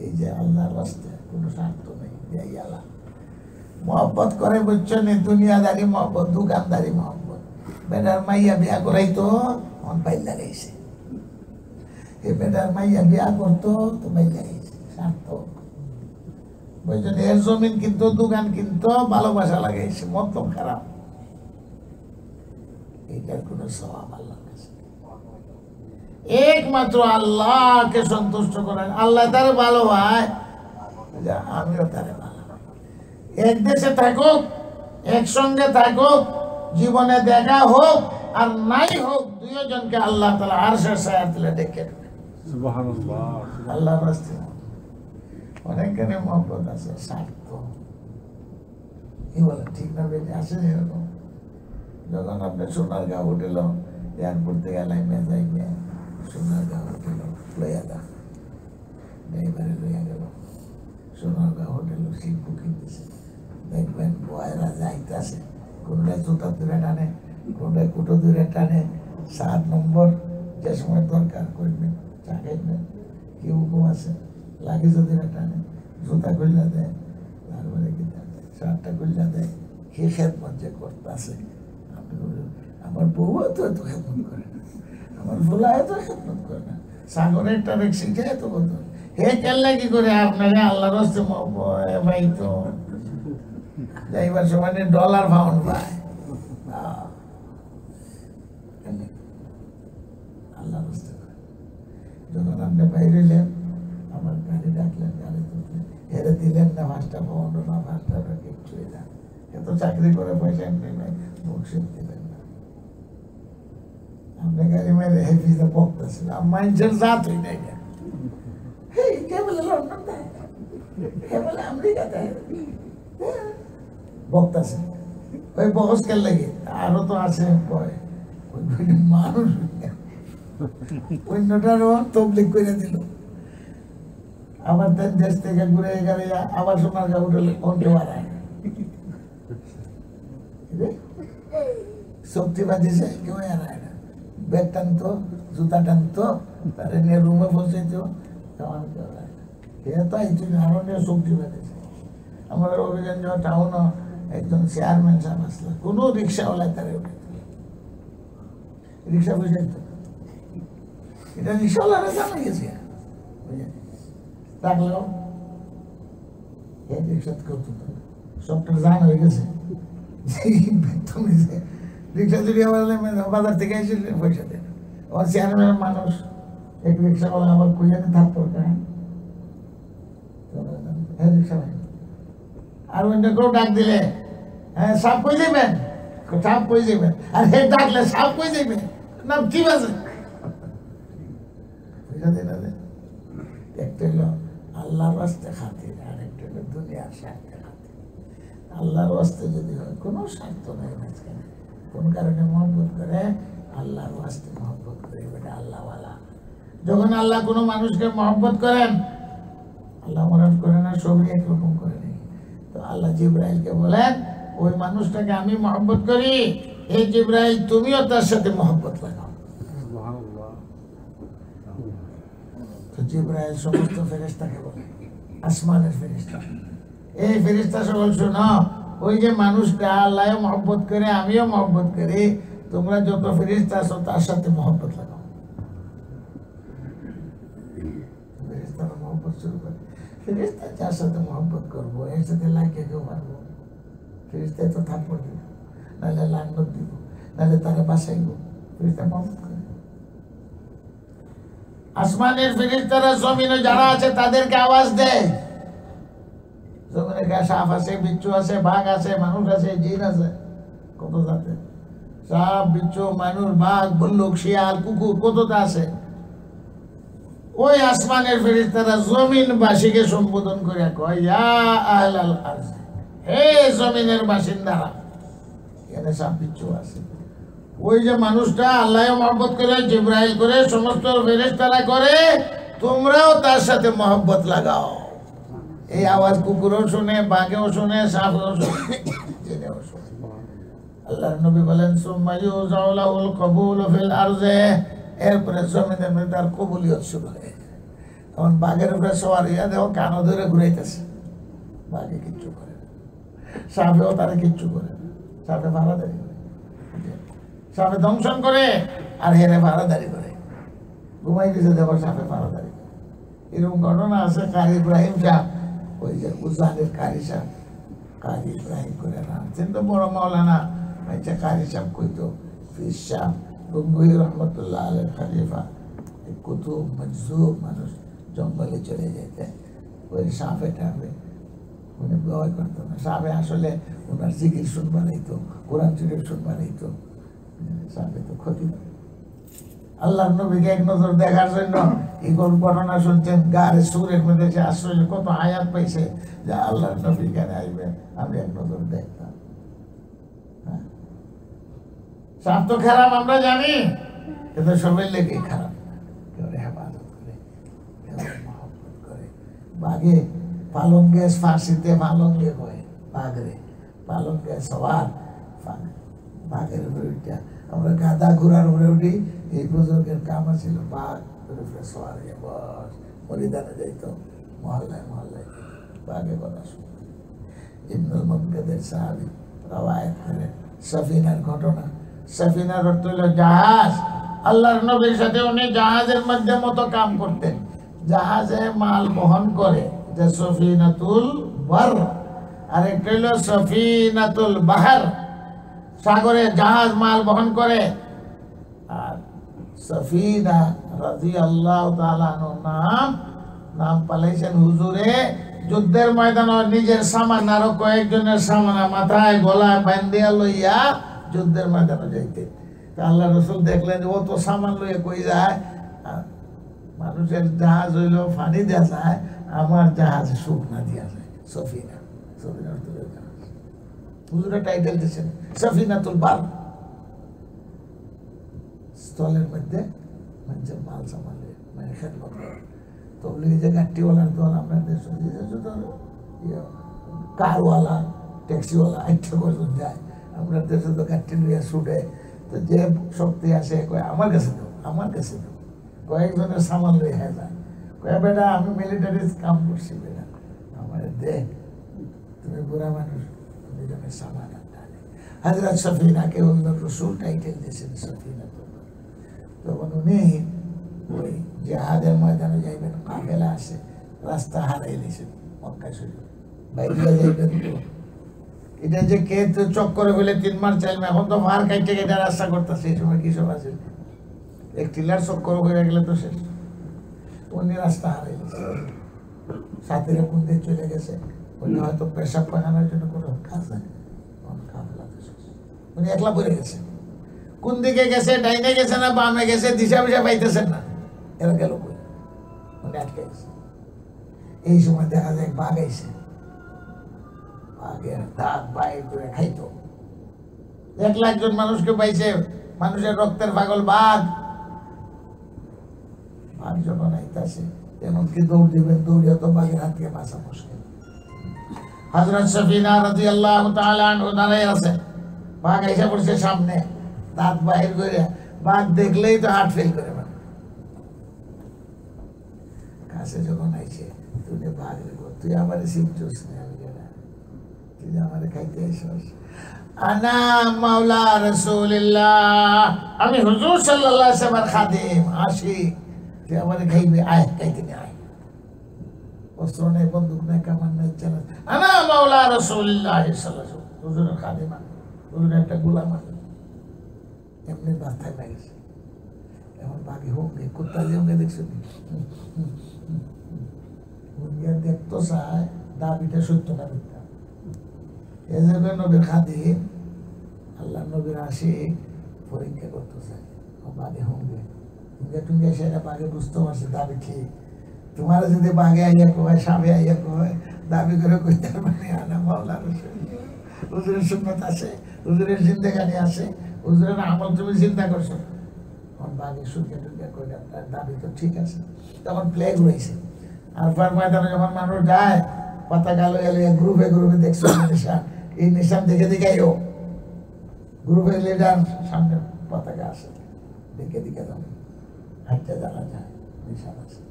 এই যে আল্লাহর রাস্তা, কোনো স্বার্থ নেই, যাই আল্লাহ মহব্বত করে, বুঝছেন? দুনিয়াদারি মহব্বত, দোকানদারি মহব্বত। বেটার মাইয়া বিয়া করাইতো, মন পাইল লাগাইছে, এ বেটার মাইয়া বিয়া করতো তো পাইল লাগাইছে, স্বার্থ, বুঝছেন? এর জমিন কিনতো, দোকান কিনতো, ভালোবাসা লাগাইছে, মতলব খারাপ। এইটার কোনো সওয়াব আল্লাহর কাছে, একমাত্র আল্লাহকে সন্তুষ্ট করেন। আল্লাহ তারে ভালো হয়, আমিও তারে ভালো। এক দেশে থাকুক, একসঙ্গে থাকুক, জীবনে দেখা হোক আর নাই হোক, দুইজনকে আল্লাহ তাআলা আরশের ছায়া তলে ডেকে নেবে। সুবহানাল্লাহ। আল্লাহর রাস্তায় অনেকখানে মহব্বত আছে, স্বার্থ কি বলে ঠিক না? বেশি আসে এরকম। যখন আপনি সোনারগাঁও হোটেল এয়ারপোর্ট থেকে লাইমে যাইবে, সোনারগাঁও হোটেল লইয়া দা, ড্রাইভারে লইয়া গেল সোনারগাঁও হোটেল, সিট বুকিং দিছে, দেখবেন বয়রা যাইতেছে, কোনটায় জুতা দূরে টানে, কোনটায় কুটো দূরে টানে, 7 নম্বর যে সময় দরকার করবেন, চা খাইবেন, কি হুকুম আছে, লাগেজ দূরে টানে, জুতা খুললা দেয়, তারপরে কি শার্টটা খুললা দেয়, কি খেদমত যে করতেছে। আমার বউ এত খেদমত করে না, আমার ভোলা এত খেদমত করে না, সাগরের একটা শিখে এত বলতো, হে কেল্লা কি করে আপনারা আল্লাহর রাস্তায় ভাই তো যাইবার সময় ডলার পাউন্ড পায়। আল্লাহ বুঝতে পারে। যখন আপনি বাইরেলেন, আমার গাড়ি ডাকলেন, গাড়ি তুললেন, হেরে দিলেন না 5টা পাউন্ড না 5 টাকা, কিচ্ছুই না, এত চাকরি করে পয়সা এমনি নাই, বকশিস দিলেন না, আপনি গাড়ি মেরে হেফিজে বকতেছিলাম, মানুষের জাত হই নাই, কে বলে লন্ডন দেয়, কে বলে আমেরিকা দেয়, বক্তাছে ওই বহস কেন লাগে। আরো তো আছে মানুষ, অন্যটারও তবলিগ করে দিল, আবার তার দেশ থেকে ঘুরে গেলে আবার সোনারগাঁও হোটেলে কণ্ঠ বাড়ায়, শক্তি বাঁধিছে, কেউ এড়ায় না, ব্যাগ টানতো, জুতা টানতো, তার নিয়ে রুমে পৌঁছাইতো, কেমন কেউ এড়ায় না, এ তো এই জন্য আরো নিয়ে শক্তি বাঁধেছে। আমার অভিগঞ্জ টাউনও একজন চেয়ারম্যান সাহেব আসলো, কোনো রিক্সাওয়ালায় তারা রিক্সা বুঝাইতো, এটা রিক্সাওয়ালারা জানা গেছে, ডাকলেও রিক্সা করতো, সবটা জানা হয়ে গেছে, তুমি যে রিক্সা যদি আবার বাজার থেকে এসে পয়সা দেয়, আমার চেয়ারম্যান মানুষ, এক রিক্সাওয়ালা আবার কইয়ানে থাকতো, হ্যাঁ রিক্সা আর অন্য কেউ ডাক দিলে, হ্যাঁ সাপ কই যাবেন, সাপ কই যাবেন, আর হে ডাকলে সাপ কই যাবেন, নাম ঠিক আছে। একটা হলো আল্লাহর রাস্তে খাতির, আর একটা হলো দুনিয়ার স্বার্থে খাতির। আল্লাহর রাস্তে যদি হয়, কোনো স্বার্থ নেই মাঝখানে, কোন কারণে মহব্বত করে, আল্লাহর রাস্তে মহব্বত করে, এটা আল্লাহওয়ালা। যখন আল্লাহ কোনো মানুষকে মহব্বত করেন, আল্লাহ মরণ করে না, সবই একরকম করে নেই। তো আল্লাহ জিবরাইলকে বলেন, ওই মানুষটাকে আমি মহব্বত করি, এই জিবরাইল তুমিও তার সাথে মহব্বত লাগাও। তো জিবরাইল সমস্ত ফেরেশতাকে বলে, আসমানের ফেরেশতা। এই ফেরেশতা সকল শোনো, ওই যে মানুষটা আল্লাহ মহব্বত করে, আমিও মহব্বত করি, তোমরা যত ফেরেশতা আছো তার সাথে মহব্বত লাগাও। ফেরেশতারা মহব্বত শুরু করে। ফেরেশতা যার সাথে মহব্বত করবো এর সাথে লাগিয়ে কেউ মারবো, ফেরেশতায় তো থাপ্পড় দিব, নাহলে লানত দিব, নাহলে তারা বাসাইব। ফেরেশতা মহব্বত করে। আসমানের ফেরেশতারা জমিনে যারা আছে তাদেরকে আওয়াজ দেয়। জমিনে সাপ আছে, বিচ্ছু আছে, বাঘ আছে, মানুষ আছে, জিন আছে, কত জাতের সাপ, বিচ্ছু, মানুষ, বাঘ, ভল্লুক, শিয়াল, কুকুর, কতটা আছে। ওই আসমানের ফেরেশতারা জমিনবাসীকে সম্বোধন করে কয়, ইয়া আহলাল আরজ, হে জমিনের বাসিন্দারা। এখানে সাপ বিচ্ছু আছে। ওই যে মানুষটা আল্লাহ মহব্বত করে, জিবরাইল করে, সমস্ত ফেরেশতারা করে, তোমরাও তার সাথে মহব্বত লাগাও। এই আওয়াজ কুকুরও শুনে, বাঘেও শুনে, সাপেও শুনে, জেনেও শুনে। আল্লাহর নবী বলেন, সুম্মা ইউযাউলাহুল কবুলু ফিল আরজে, এরপরে জমিনের মধ্যে তার কবুলিয়ত শুরু হয়ে যায়। তখন বাঘের উপরে সওয়ার হইয়া দেখো কানো ধরে ঘুরাইতেছে, বাঘে কিচ্ছু করে না, সাপেও তারা কিচ্ছু করে না। সাপে ভাড়াদারি করে, সাপে দংশন করে আর হেরে ভাড়াদারি করে। ঘুমাই দিয়েছে দেখো সাপে ভাড়াদারি করে। এরকম ঘটনা আছে। কারি ইব্রাহিম সাহেব, ওই যে উজানের কারি সাহেব, কারি ইব্রাহিম করে নাম, কিন্তু বড় মাওলানা ভাইচা কারি সাহেব কইতো, ফির সাহেব গঙ্গুহি রহমতুল্লাহ আলের খলিফা, কুতুব মজজুব মানুষ জঙ্গলে চলে যেতে, ওই সাপে টাপে উনি ভয় করতো না। সাপে আসলে ওনার জিকির শুনবার হইতো, কোরআন শরীফ শুনবার হইতো। সাপে তো ক্ষতি করে। আল্লাহর নবীকে এক নজর দেখার জন্য এই ঘটনা শুনছেন, গাড়ি সুরের মধ্যে সে আশ্রয় কত আয়াত পাইছে যে আল্লাহর নবী কেন আসবেন, আমি এক নজর দেখতাম। সাপ তো খারাপ আমরা জানি, কিন্তু সবাই লেগে খারাপ। কেউ হেফাজত করে, কেউ মহব্বত করে। বাঘে পালঙ্গে, ফার্সিতে পালঙ্গে কয়, বাঘরে পালঙ্গে সবার, বাঘের উপরে উঠা আমরা গাদা ঘোড়ার উপরে উঠি। এই বুজুর্গের কাম ছিল বাঘ সবার বস মরিদানে যাইতো, মহল্লায় মহল্লায় বাঘে কথা শুনত। ইবনুল মুনকাদির সাহাবী রওয়ায়াত করেন সফিনার ঘটনা। সফিনার অর্থ হলো জাহাজ। আল্লাহর নবীর সাথে উনি জাহাজের মধ্যে মতো কাম করতেন, জাহাজে মাল বহন করে, যে সফিনাতুল বার, আর একটা হলো সফিনাতুল বাহার, সাগরে জাহাজ মাল বহন করে। আর সফিনা রাদিয়াল্লাহু তাআলা নাম পালাইছেন হুজুরে যুদ্ধের ময়দানে নিজের সামান আরো কয়েকজনের সামান মাথায় গলায় বান্ধিয়া লইয়া যুদ্ধের ময়দানে যাইতে। আল্লাহ রসুল দেখলেন ও তো সামান লইয়া কই যায়, মানুষের জাহাজ হইল ফানি দেওয়া যায়, আমার জাহাজ শুকনা দিয়া যায়। সফিনা, সফিনা হুজুরে টাইটেল দিয়েছেন সফিনাতুল বার। স্থলের মধ্যে মানুষের মাল সামান মানে খেদমত করে। তবলিগি যে গাড়িওয়ালার দল আমরা দেশ কারওয়ালা, ট্যাক্সিওয়ালা আইটা করে যায়, আমরা দেশে তো গাড়ি লইয়া ছুটে। তো যে শক্তি আসে কয় আমার কাছে দেবো, আমার কাছে দেবো। কয়েকজনের সামান লইয়া হয়ে যায়, কয়ে বেটা আমি মিলিটারি কাম করছি, বেটা আমার দে, তুমি বুড়া মানুষ, তুমি জনের সামান আনতে। হযরত সফিনাকে আল্লাহর রাসূল টাইটেল দিয়েছেন সফিনা। তখন উনি ওই জিহাদের ময়দানে যাইবেন, কাফেলা আসে, রাস্তা হারাই দিয়েছেন মক্কা শরীফ বাইরে যাইবেন। তো এটা যে কে তো চক্করে হইলে 3 মাস 4 মাস, এখন তো মার কাইটে কেটে রাস্তা করতেছে। এই সময় কি সব আছে, এক টিলার চক্কর হয়ে গেলে তো শেষ। উনি রাস্তা হারাই দিয়েছে, সাথীরা কোন দিয়ে চলে গেছে, উনি হয়তো পেশাব পায়খানার জন্য কোনো কাজ নাই, উনি একলা পড়ে গেছে। কোন দিকে গেছে, ডাইনে গেছে না বামে গেছে, দিশা পিসা পাইতেছেন না, এরা গেল কই, উনি আটকে গেছে। এই সময় দেখা যায় বাঘ আইছে, বাঘের দাঁত বাইর করে খাইতো। 1 লাখ জন মানুষকে পাইছে, মানুষের রক্তের পাগল বাঘ। বাঘ যখন আইতাছে এমনকি দৌড় দিবেন, দৌড়িয়া তো বাঘের হাত থেকে বাঁচা মুশকিল। হযরত সফিনা রাদিয়াল্লাহু তাআলা আনহা দাঁড়ায় আছে, বাঘ এসে পড়ছে সামনে, দাঁত বাহির করে, বাঘ দেখলেই তো হার্ট ফেল করে। কাছে যখন আইছে তো তুমি ভাগলে তুই আমার চিনছিস না, আমি কেনা তুই আমার খাইতে এসস। আনা মাওলা রাসূলুল্লাহ, আমি হুজুর সাল্লাল্লাহু আলাইহি ওয়াসাল্লামের খাদিম আশিক, তুই আমার খাইবে, আয় খাইতে নে, আয়। অস্ত্র নেই, বন্দুক নেই, কামান নেই, চালা। আনা মাওলা রাসূলুল্লাহ সাল্লাল্লাহু আলাইহি ওয়াসাল্লাম, হুজুরের খাদিম আমি, হুজুরের একটা গোলাম আমি। এমনি মাথায় লাগিয়েছে। এখন বাকি হোমকে কুত্তা যে হোমকে দেখছো, দেখতো চায় দাবিটা সত্য না মিথ্যা। এই যে নবীর খাদিম, আল্লাহ নবীর আশিক, পরীক্ষা করতে চায় বাঘে হোমকে টুঙ্গে সেটা বাঘে বুঝতে পারছে দাবি ঠিক। তোমার যদি বাঘে আইয়া কয়, সাপে আইয়া কয়, দাবি করে কইতে পারবে আনা মাওলা রাসূলুল্লাহ। হুজুরের সুন্নাত আছে, হুজুরের জিন্দেগানি আছে, হুজুরের আমল তুমি চিন্তা করছো। তখন বাঘে সুখে টুকে কইলে তার দাবি তো ঠিক আছে। তখন প্লেগ হয়েছে। আর ময়দানে যখন মানুষ যায়, পতাকা লইয়া গ্রুপে গ্রুপে দেখছো নিশান, এই নিশান দেখে দেখাইও। গ্রুপে লিডার সামনে পতাকা আছে, দেখে দেখে যাবে, হাঁটতে জানা যায় নিশান আছে।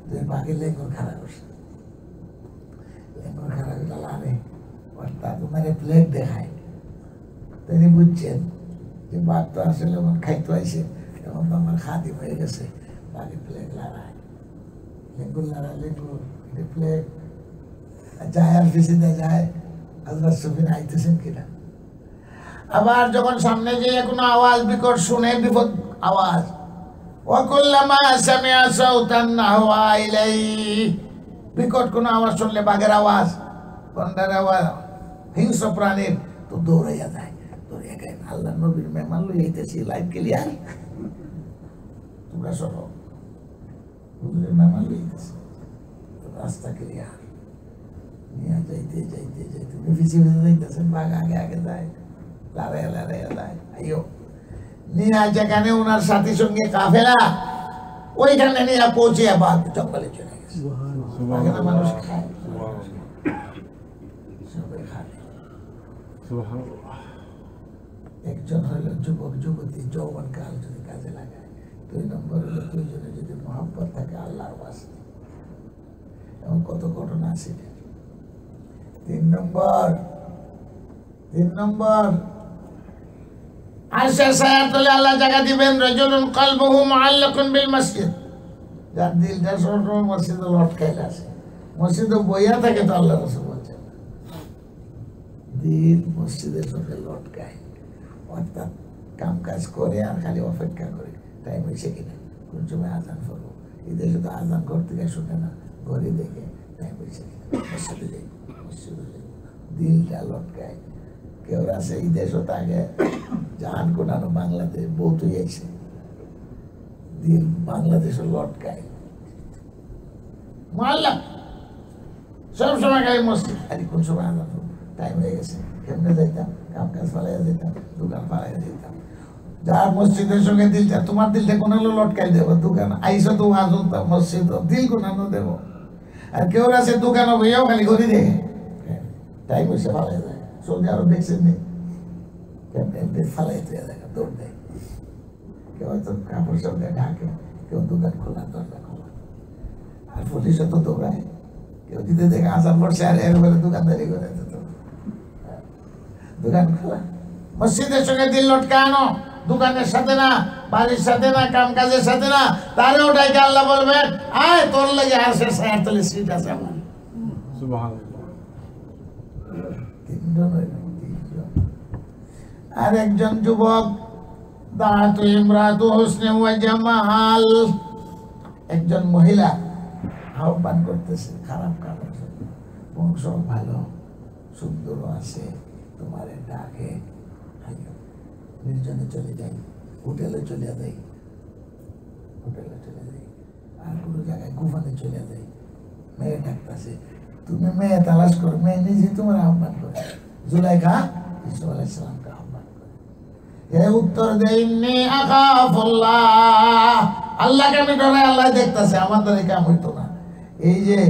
তুই বাঘের লেঙ্গুর খারাপ করছে, লেঙ্গুর খারাপ লালে অর্থাৎ তোমার প্লেগ দেখায়। তিনি বুঝছেন যে বাঘ তো আসলে যখন খাইতে আইসে তখন তো আমার খাদিম হয়ে গেছে, বাঘের প্লেগ লড়ায়, লেঙ্গুর লড়ায়, লেঙ্গুর প্লেগ যায় আর পিছিয়ে যায় আল্লাহ সুফিন আইতেছেন কিনা। আবার যখন সামনে গিয়ে কোনো আওয়াজ বিকট শুনে, বিপদ আওয়াজ, ওয়াকুল্লামা সামিআ সাউতান নাহওয়া ইলাইহি, বিকট কোনো আওয়াজ শুনলে, বাঘের আওয়াজ, গন্ডার আওয়াজ, হিংস্র প্রাণীর, তো দৌড়াইয়া যায়। দৌড়াইয়া গায় আল্লাহ নবীর মেহমান লই আইতেছি, লাইভ ক্লিয়ার, তোমরা সরো, হুজুরের মেহমান লই আইতেছি, রাস্তা ক্লিয়ার। নিয়ে যাইতে যাইতে যাইতে পিছিয়ে পিছিয়ে যাইতেছেন, বাঘ আগে আগে যায়, লড়াইয়া লড়াইয়া যায়। আইও নিয়ে যেখানে ওনার সাথী সঙ্গে কাফেলা, ওইখানে নিয়ে পৌঁছে বাঘ জঙ্গলে চলে গেছে। মানুষ খায়, সবাই খায়। একজন হলো যুবক যুবতী, যৌবন কাল যদি কাজে লাগায়। 2 নম্বর হলো দুইজনে যদি মহব্বত থাকে আল্লাহর ওয়াস্তে। এমন কত ঘটনা আছে। 3 নম্বর আল্লাহ জায়গা দিবেন, রাজুলুন কলবুহু মুআল্লাকুন বিল মসজিদ, যার দিলটা সবসময় মসজিদে লটকাইল আছে। মসজিদে বইয়া থাকে তো আল্লাহ রাসূল বলছেন, দিল মসজিদের সঙ্গে লটকায়, অর্থাৎ কাম কাজ করে আর খালি অপেক্ষা করে টাইম হয়েছে কিনা, কোন সময় আজান করবো। এদের শুধু আজান ঘর থেকে শুনে না, ঘরে দেখে টাইম হয়েছে কিনা, মসজিদে যাই, মসজিদে যাই, দিলটা লটকায়। কেউ আছে এই দেশও তাকে জাহান কোনানো বাংলাদেশ বহুত হয়েছে, দিল বাংলাদেশও লটকায়, মাল্লা সব সময় খালি মসজিদ, আর কোন সময় আজান টাইম হয়ে গেছে, কেমনে যাইতাম, কাম কাজ ফালাইয়া যেতাম, দোকান ফালাইয়া যেতাম। যার মসজিদের সঙ্গে দিলটা, তোমার দিলটা কোনালো লটকাই দেবো, দোকান আইসো তো আজও মসজিদ, দিল কোনানো দেবো। আর কেউ আছে দোকানও বইয়াও খালি ঘড়ি দেখে, টাইম হয়েছে ফালাই যায়। সৌদি আরব দেখছেন নি, কেমনে ফালাই দিয়ে দেখা দৌড় দেয়। কেউ হয়তো কাপড় সব ঢাকে, কেউ দোকান খোলা, দরজা খোলা, আর পুলিশও তো দৌড়ায়। কেউ যদি দেখে আসার পড়ছে আর এরপরে দোকানদারি করে দোকান খোলা। মসজিদের সঙ্গে দিল লটকানো, দোকানের সাথে না, বাড়ির সাথে না, কাম কাজের সাথে না, তারে ওটাকে আল্লাহ বলবেন, আয় তোর লাগে আসে সায়ার তলে সিট আছে আমার। আর একজন যুবক, দাআতু ইমরাতু হুসনি ওয়া জামাল, একজন মহিলা আহ্বান করতেছে খারাপ কাজের জন্য, বংশ ভালো, সুন্দর আছে, তোমার ডাকে, নির্জনে চলে যাই, হোটেলে চলে যাই, আর কোনো জায়গায় গুফানে চলে যাই, মেয়ে ডাকতেছে, তুমি মেয়ে তালাশ করো। মেয়ে নিজে তোমার আহ্বান করে, জুলাইখা ইসুফ আলাইহিস সালামকে আহ্বান করে। এ উত্তর দেয়নি, আখাফুল্লাহ, আল্লাহকে আমি ডরাই, আল্লাহ দেখতেছে, আমার দ্বারা কাম হইতো না। এই যে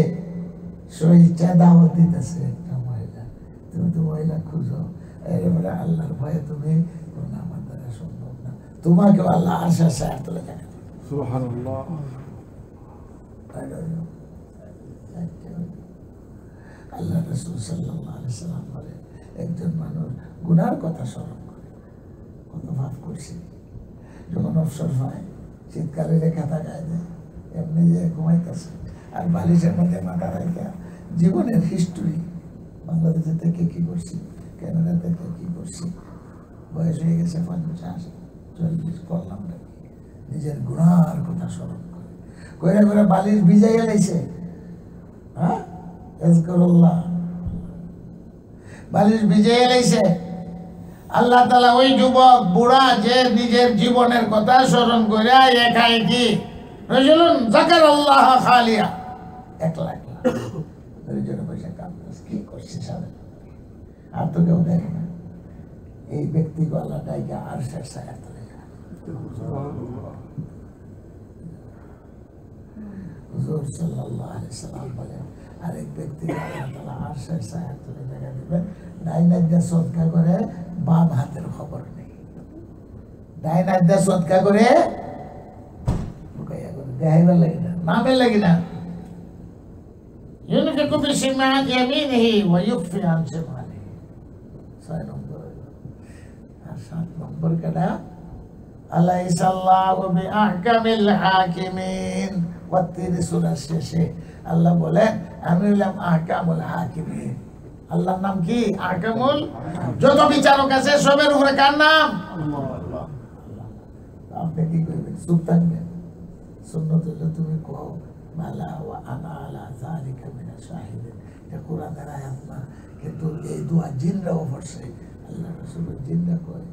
স্বেচ্ছায় দাওয়াত দিতেছে একটা মহিলা, তুমি তো মহিলা খুঁজো, এবারে আল্লাহর ভয়ে তুমি আমার দ্বারা সম্ভব না, তোমাকেও আল্লাহ আশা সায়ার তোলে দেখা। সুবহানাল্লাহ। আল্লাহ রাসূল সাল্লাল্লাহু আলাইহি সাল্লাম বলে একজন মানুষ গুনার কথা স্মরণ করে, কত পাপ করছে, যখন অবসর হয় শীতকালে রেখা থাকায় দেয়, এমনি যে ঘুমাইতেছে আর বালিশের মধ্যে মাথা রাখা জীবনের হিস্ট্রি, বাংলাদেশে থেকে কি করছি, কানাডা থেকে কি করছি, বয়স হয়ে গেছে 50-40, করলাম নাকি, নিজের গুনার কথা স্মরণ করে করে করে বালিশ ভিজাইয়া লাইছে। হ্যাঁ, আজকারুল্লাহ, বালিশ ভিজাইয়া লাইছে। আল্লাহ তাআলা ওই যুবক বুড়া যে নিজের জীবনের কথা স্মরণ করে একাই কি রাজুলুন যাকারাল্লাহ খালিয়া, একলা একলা দুইজনে বসে কাঁদতেছে, কি করছে সারা, আর তো কেউ দেখে না। এই ব্যক্তিকে আল্লাহ ডাইকে আরশের ছায়ায় তুলে যায়। হুজুর সাল্লাল্লাহু আলাইহি সাল্লাম বলেন আরেক ব্যক্তিকে আল্লাহ তাআলা আরশের ছায়ায় তুলে জায়গা দিবেন, ডাইন হাত দিয়ে সদকা করে বাম হাতের খবর নেই, ডাইন হাত দিয়ে সদকা করে লুকাইয়া করে দেখাইবার লাগে না, নামের লাগে না। ইউনফিকু বিশিমাল ইয়ামিনিহি ওয়া ইউখফি আন শিমালিহি, 6 নম্বর। আর 7 নম্বর কেডা? আলাইসাল্লাহু বিআহকামিল হাকিমিন। 32 সূরা শেষে আল্লাহ বলেন আমি হলাম আহকামুল হাকিমিন। আল্লাহর নাম কি? আহকামুল। যত বিচারক আছে সবের উপরে কার নাম? আল্লাহ। আপনি কি করবেন? চুপ থাকবেন? সুন্নত হলো তুমি কও মালা ওয়া আনা আলা যালিকা মিনাশ শাহিদিন। এটা কোরআনের আয়াত না, কিন্তু এই দোয়া জিনরাও পড়ছে। আল্লাহ রাসূল জিনরা কয়,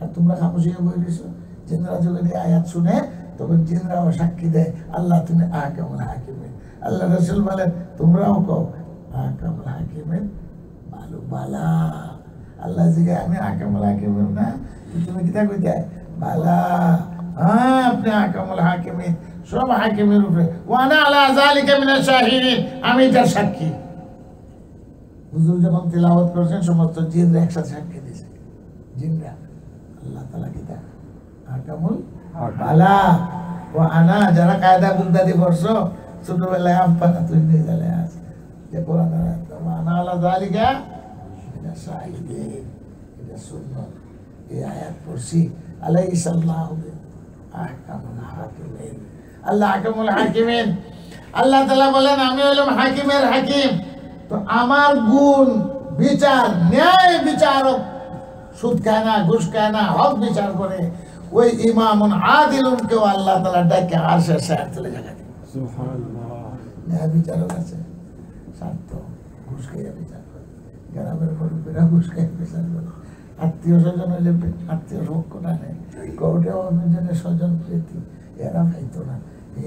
আর তোমরা খামোশ হয়ে বসে গেছো। জিনরা যখন এই আয়াত শুনে তখন জিনরাও সাক্ষী দেয় আল্লাহ তুমি আহকামুল হাকিমিন। আল্লাহ রাসূল বলেন তোমরাও কও আহকামুল হাকিমিন। ভালো বালা আল্লাহ জিগে আমি আহকামুল হাকিমিন না, তুমি কিতা কইতে বালা? হ্যাঁ, আপনি আহকামুল হাকিমিন, সব হাকিমের উপরে। ওয়ানা আলা যালিকা মিনাশ শাহিদিন, আমি তার সাক্ষী। হুজুর যখন তিলাওয়াত করেছেন সমস্ত জিনরা একসাথে সাক্ষী দিয়েছে। জিনরা আল্লাহ তাআলা কিতা আহকামুল বালা ওয়া আনা, যারা কায়দা বুগদাদি পড়ছো ছোটবেলায় আম্পানা তুই নিয়ে গেলে আজ যে কোরআন আনা আলা যালিকা মিনাশ শাহিদিন, এটা সুন্নাত। এই আয়াত পড়ছি আলাইহিসসালাহু আহকামুল হাকিমিন। আল্লাহ আহকামুল হাকিমিন। আল্লাহ তাআলা বলেন আমি হলাম হাকিমের হাকিম। তো আমার গুণ বিচার, ন্যায় বিচারক, সুদ খায় না, ঘুষ খায় না, হক বিচার করে ওই ইমামুন আদিলুনকেও আল্লাহ তাআলা ডাকে আরশের ছায়ায় তুলে জায়গা দিবেন। সুবহানাল্লাহ। ন্যায় বিচারক আছে, স্বার্থ ঘুষ খাইয়া বিচার করে, গ্রামের মুরব্বীরা ঘুষ খাইয়া বিচার করে, আত্মীয় স্বজন হইলে আত্মীয় পক্ষ না নেই, কোর্টে অনুজনের স্বজন প্রীতি এরা খাইতো না।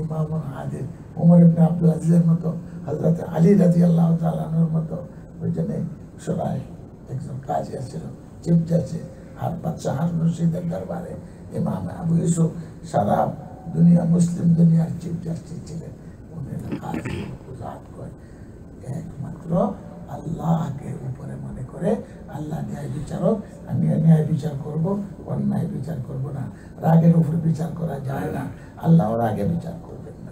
ইমামুন আদিল, ওমর ইবনে আব্দুল আজিজের মতো, হযরত আলী রাদিয়াল্লাহু তাআলা আনহুর মতো ওইখানে সরাই একজন কাজী ছিল, চিফ জাস্টিস, আর বাদশাহ হারুন রশিদের দরবারে ইমাম আবু ইউসুফ সারা দুনিয়া মুসলিম দুনিয়ার চিফ জাস্টিস ছিলেন। উনি কাজী উজাত করে একমাত্র আল্লাহকে উপরে মনে করে আল্লাহ ন্যায় বিচারক, আমি ন্যায় বিচার করব, অন্যায় বিচার করব না। রাগের উপরে বিচার করা যায় না, আল্লাহর আগে বিচার করবেন না।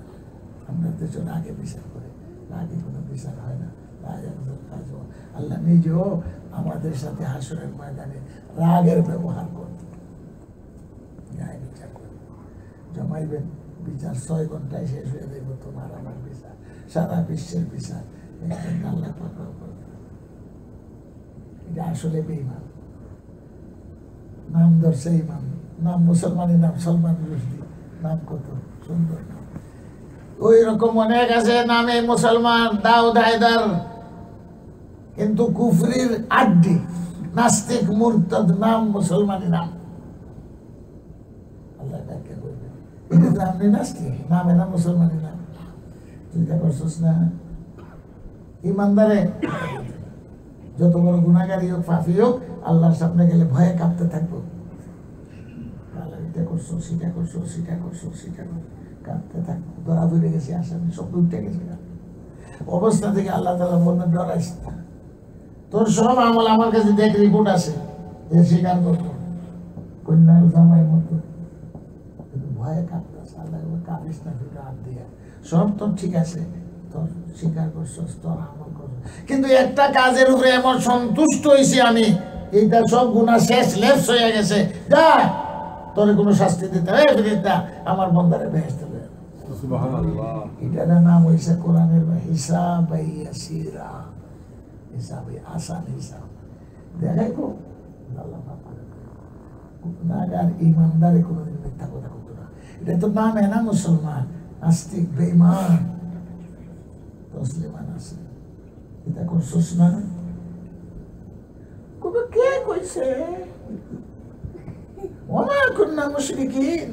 আমরা দেশের আগে বিচার করে, রাগে কোনো বিচার হয় না। রাগ একজন কাজ, আল্লাহ নিজেও আমাদের সাথে হাসরের ময়দানে রাগের ব্যবহার করবেন, ন্যায় বিচার করবেন। জমাইবেন বিচার 6 ঘন্টায় শেষ হয়ে দেব তোমার আমার বিচার, সারা বিশ্বের বিচার আল্লাহ পাকড়াও করবে। এটা আসলে বেঈমান। নাম ধরছে ইমাম, নাম মুসলমানের নাম সলমান রুশদি, নাম কত সুন্দর নাম। ওই রকম অনেক আছে নামে মুসলমান, দাউদ হায়দার, কিন্তু কুফরির আড্ডি, নাস্তিক মুরতাদ, নাম মুসলমানি নাম। আল্লাহ ডাকে বলবে এটা তো আপনি নাস্তিক, নামে না মুসলমানি নাম। চিন্তা করছিস না? ইমানদারে যত বড় গুনাহগারী হোক, পাপী হোক, আল্লাহর সামনে গেলে ভয়ে কাঁপতে থাকবো। এটা করছো, সেটা করছো, সেটা করছো, সেটা করছো, কাঁপতে থাকবো। ধরা পড়ে গেছে, আসামি সব উঠে গেছে অবস্থা থেকে আল্লাহ তাআলা বলবেন ডরাইস না, তোর সব আমল আমার কাছে দেখ, রিপোর্ট আছে, স্বীকার করবো। কন্যার জামাইয়ের মতো ভয়ে কাঁপতেছে, আল্লাহ কাঁপিস না, দুটো হাত দিয়ে সব তোর ঠিক আছে, তোর স্বীকার করছস, তোর আমল করছ, কিন্তু একটা কাজের উপরে এমন সন্তুষ্ট হয়েছি আমি, এইটা সব গুনাহ শেষ, লেফট হয়ে গেছে, যা তোর কোনো শাস্তি দিতে হয় ফেরেশতা আমার বন্দারে বেহেশতে লয়ে যা। সুবহানাল্লাহ। এটার নাম হইছে কোরআনের হিসাব ইয়াসিরা, হিসাব আসান হিসাব। দেখাই কো আল্লাহ পাক গুনাহগার ইমানদারে কোনোদিন মিথ্যা কথা বলতো না। এটা তো নাম না মুসলমান, নাস্তিক, বেঈমান, মুসলমান আছে। এটা করছস না? কবে কে কইছে? ওমা কুননা মুশরিকিন।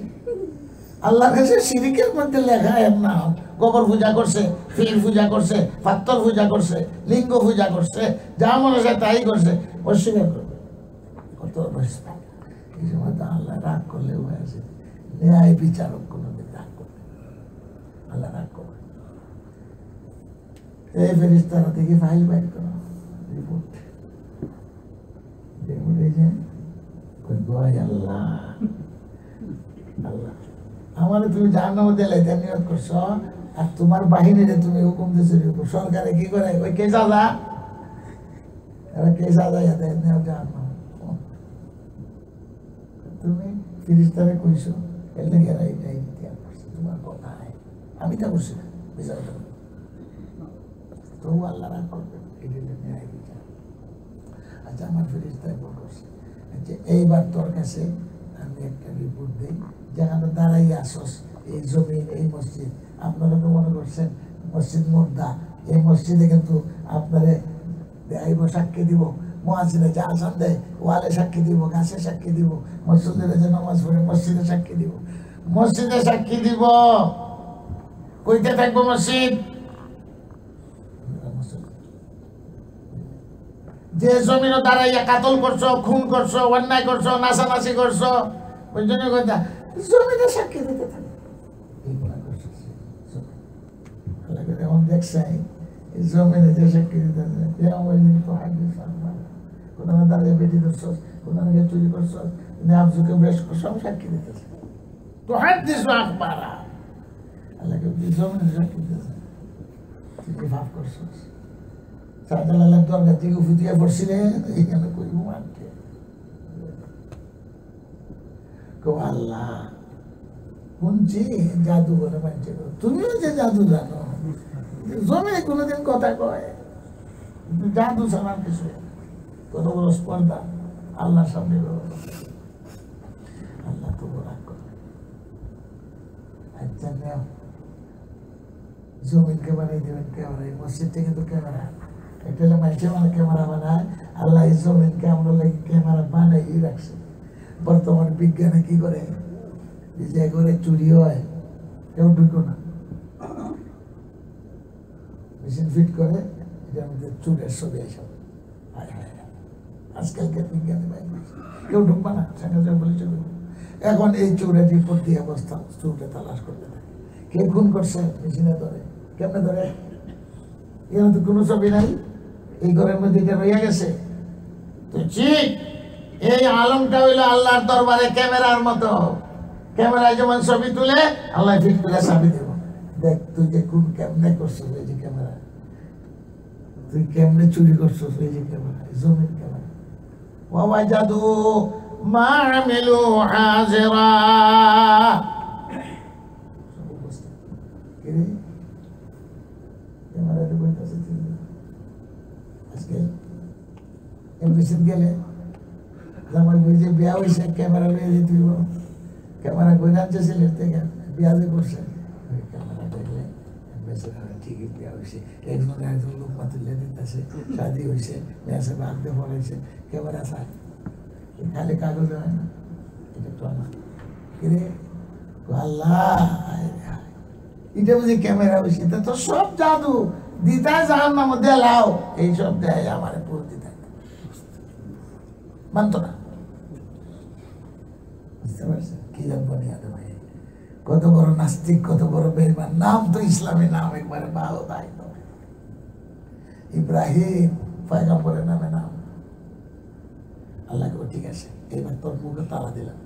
আল্লাহর কাছে শিরকের মধ্যে লেখা এর নাম। গোবর পূজা করছে, পীর পূজা করছে, পাথর পূজা করছে, লিঙ্গ পূজা করছে, যা মনে হয় তাই করছে, অস্বীকার করবে। কত অবস্থা! এই সময় তো আল্লাহ রাগ করলে হয়েছে, ন্যায় বিচারক কোনোদিন রাগ করবে, আল্লাহ রাগ করবে। এই ফেরেশতারা থেকে ফাইল বাইর করো, রিপোর্ট আল্লাহ আল্লাহ আমার তুমি জাহান্নামে দিলাইতে নিয়ত করছো, আর তোমার বাহিনীরে তুমি হুকুম দিছো সরকারে কি করে ওই কে সাজা, এরা কে সাজা জাহান্নাম। তুমি ফেরেশতারে কইছো এর লেগে এরা এইটাই ইতিহাস করছে, তোমার কথা আমি তা বলছি না, বিচার তবু আল্লাহ রাগ করবে, এটা ন্যায় বিচার। আচ্ছা আমার ফেরেশতায় বলছে যে এইবার তোর কাছে আমি একটা রিপোর্ট দিই, যেখানে দাঁড়াই আসস এই জমিন, এই মসজিদ, আপনারা তো মনে করছেন মসজিদ মুর্দা, এই মসজিদে কিন্তু আপনারে দেখাইব, সাক্ষী দিব, মুয়াজ্জিনে যে আযান দেয় ওয়ালে সাক্ষী দিব, গাছে সাক্ষী দিব, মসজিদে যে নামাজ পড়ে মসজিদে সাক্ষী দিব, মসজিদে সাক্ষী দিব। কইতে থাকবো মসজিদ, যে জমিনে দাঁড়াইয়া কাতল করছো, খুন করছো, অন্যায় করছো, নাচানাচি করছো, ওই জন্য কথা জমিনে সাক্ষী দিতে থাকে। এমন দেখছাই জমিনে যে সাক্ষী দিতে কোথাও দাঁড়িয়ে বেটি ধরছো, কোথাও চুরি করছো, নামঝুঁকে বেশ সব সাক্ষী দিতেছে। তো হাত দিস আকবারা আল্লাহকে জমিনে সাক্ষী দিতেছে, তুই ভাব করছো শাহজালালের দরকার থেকে ফুটিয়ে পড়ছিলেন, এইখানে কইব মানতে আল্লাহ শুনছি জাদু বলে মানছে, তুমিও যে জাদু জানো, জমিনে কোনোদিন কথা কয় জাদু ছাড়ার কিছু, কত বড় স্পর্ধা আল্লাহর সামনে, আল্লাহ তো রাগ করবে। আচ্ছা নেও জমিনকে বানিয়ে দেবেন ক্যামেরা, মসজিদটা কিন্তু ক্যামেরা, একটা হলে মাইকে মানে ক্যামেরা বানায়, আল্লাহ এই জমিনকে আমরা লাগে ক্যামেরা বানাই রাখছে। বর্তমান বিজ্ঞানে কি করে, যে করে চুরি হয় কেউ ঢুকো না, মেশিন ফিট করে, এটার মধ্যে চুরের ছবি এসব আজকালকার বিজ্ঞানে কেউ ঢুকবা না, সেখানে বলে চলবে। এখন এই চোরের রিপোর্ট দিয়ে অবস্থা, চোরকে তালাশ করতে থাকে, কে খুন করছে মেশিনে ধরে, কেমনে ধরে, এখানে তো কোনো ছবি নাই, এই ঘরের মধ্যে এটা রইয়া গেছে। তো ঠিক এই আলমটা হইলো আল্লাহর দরবারে ক্যামেরার মতো, ক্যামেরায় যেমন ছবি তুলে আল্লাহ ফিট করে ছবি দেব, দেখ তুই যে কোন কেমনে করছিস, এই যে ক্যামেরা, তুই কেমনে চুরি করছিস, এই যে ক্যামেরা, জমির ক্যামেরা। ওয়া জাদু মা আমিলু হাজিরা, ক্যামেরাতে বইতাছে আজকে এমবিসিতে গেলে জামাই বই যে বিয়া হয়েছে, ক্যামেরা লয়ে যেতে হইব, ক্যামেরা কই আনছে সিলেট থেকে, বিয়া যে করছে ক্যামেরা দেখলে ঠিকই বিয়া হয়েছে, একজন একজন লোক তুলে দিতেছে, শাদি হয়েছে, মেয়েছে বাগতে পড়াইছে, ক্যামেরা চায়, খালি কাগজ হয় না, এটা তো না কিরে আল্লাহ, এটা বুঝি ক্যামেরা হয়েছে, এটা তো সব জাদু, দিতায় জাহান্নামে দেলাও, এইসব দেয় আমার পুরো দিতায় মানত না। বুঝতে পারছেন কি জানবো নিয়াদে ভাই, কত বড় নাস্তিক, কত বড় বেঈমান, নাম তো ইসলামী নাম, একবারে ভালো তাই তো ইব্রাহিম পয়গম্বরের নামে নাম। আল্লাহকে ঠিক আছে, এবার তোর মুখে তালা দিলাম,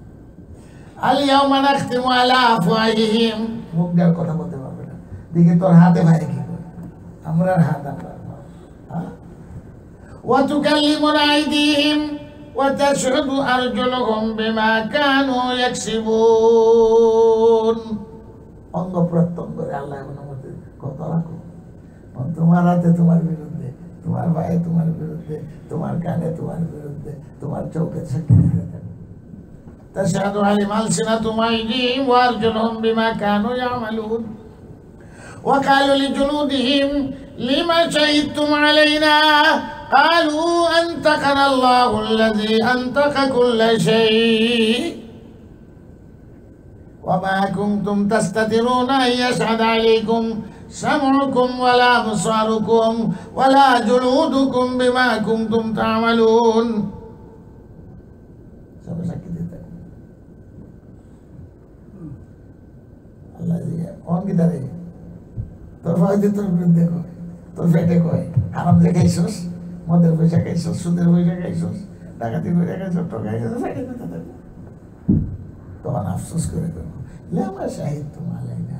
আল-ইয়াওমা নাখতিমু আলা আফওয়াহিহিম, মুখ দেওয়ার কথা বলতে পারবে না, দেখি তোর হাতে ভাই কি করে, আমরার হাত আমরা وتكلمنا أيديهم وتشهد أرجلهم بما كانوا يكسبون অঙ্গ প্রত্যঙ্গরে আল্লাহ অনুমতি কথা রাখো তোমার হাতে তোমার বিরুদ্ধে, তোমার ভাই তোমার বিরুদ্ধে, তোমার কানে তোমার বিরুদ্ধে, তোমার চোখে সাক্ষী দিতে থাকো। تشهد عليهم ألسنتهم وأيديهم وأرجلهم بما كانوا يعملون وقالوا لجلودهم لما شهدتم علينا قالوا أنطقنا الله الذي أنطق كل شيء وما كنتم تستترون أن يشهد عليكم سمعكم ولا أبصاركم ولا جلودكم بما كنتم تعملون আল্লাহ দিয়ে কোন কি দাঁড়ে তোর ফায়দে তোর বিরুদ্ধে কয়, তোর পেটে কয় হারাম যে খাইছস, মদের পয়সা খাইছস, সুদের পয়সা খাইছস, ডাকাতি করে খাইছস, ঠকাই খাইছস, পেটে কথা থাকবে। তখন আফসোস করে দেবো লেমা সাহিত্য মালাই না,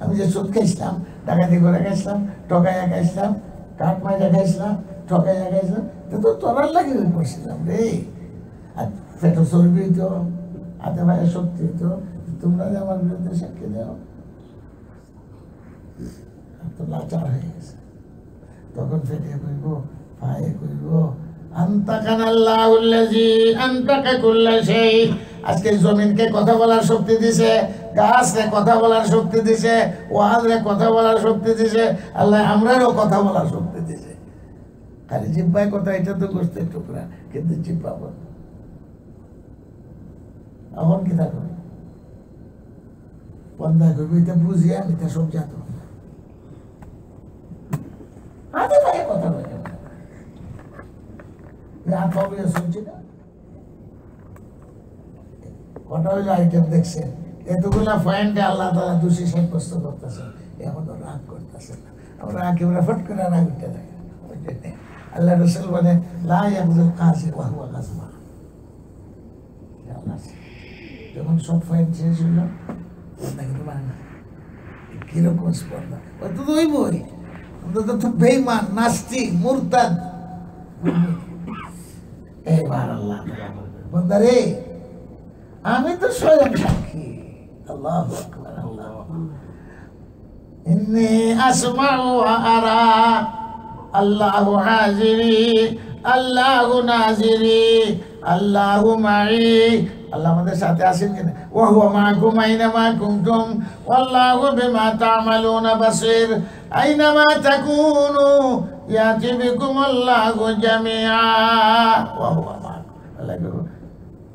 আমি যে সুদ খাইছিলাম, ডাকাতি করে খাইছিলাম, ঠকাইয়া খাইছিলাম, কাঠ মাইরা খাইছিলাম, ঠকাইয়া খাইছিলাম, তো তোরার লাগে পড়ছিলাম রে। আর পেটো চর্বি হইতো, হাতে পায়ে শক্তি হইতো, তোমরা যে আমার বিরুদ্ধে সাক্ষী দেও, তো লাচার হয়ে গেছে। তখন ফেটে কইব, পায়ে কইব আনতাকানাল্লাহুল্লাযী আনতাকা কুল্লা শাই। আজকে জমিনকে কথা বলার শক্তি দিছে, গাছরে কথা বলার শক্তি দিছে, ওয়াজরে কথা বলার শক্তি দিছে, আল্লাহ আমরারও কথা বলার শক্তি দিছে। খালি জিব্বায় কথা, এটা তো গোস্তের টুকরা, কিন্তু জিব্বা বল। এখন কি থাকবে বন্ধা করবি, এটা বুঝি আমি তা সব জাত হাতে পায়ে কথা বলে হাত পাবে শুনছি না। কটা হইলো আইটেম দেখছেন, এতগুলা পয়েন্টে আল্লাহ তাআলা দোষী সাব্যস্ত করতেছেন, এখন রাগ করতেছেন না। আমরা একেবারে ফট করে রাগ উঠতে থাকে। আল্লাহ রাসূল বলেন লা ইয়াকযুল কাযি ওয়া হুয়া কাযবা। যখন সব পয়েন্ট শেষ হইল কিন্তু মানে না কিরকম স্পর্ধা, ওই তো দইবই, তো বেঈমান, নাস্তিক, মুরতাদ। এইবার আল্লাহ বন্দারে আমি তো স্বয়ং সাক্ষী। আল্লাহু আকবার। আল্লাহ ইন্নী আসমাউ ওয়া আরা, আল্লাহু হাজিরি, আল্লাহু নাজিরি, আল্লাহু মাই। আল্লাহ আমাদের সাথে আছেন কিনা? ওয়া হুয়া মাআকুম আইনামা কুনতুম ওয়াল্লাহু বিমা তা'মালুনা বাসীর। আইনামা তাকুনু ইয়াতি বিকুমুল্লাহু জামিআ ওয়া হুয়া মাআকুম। আল্লাহ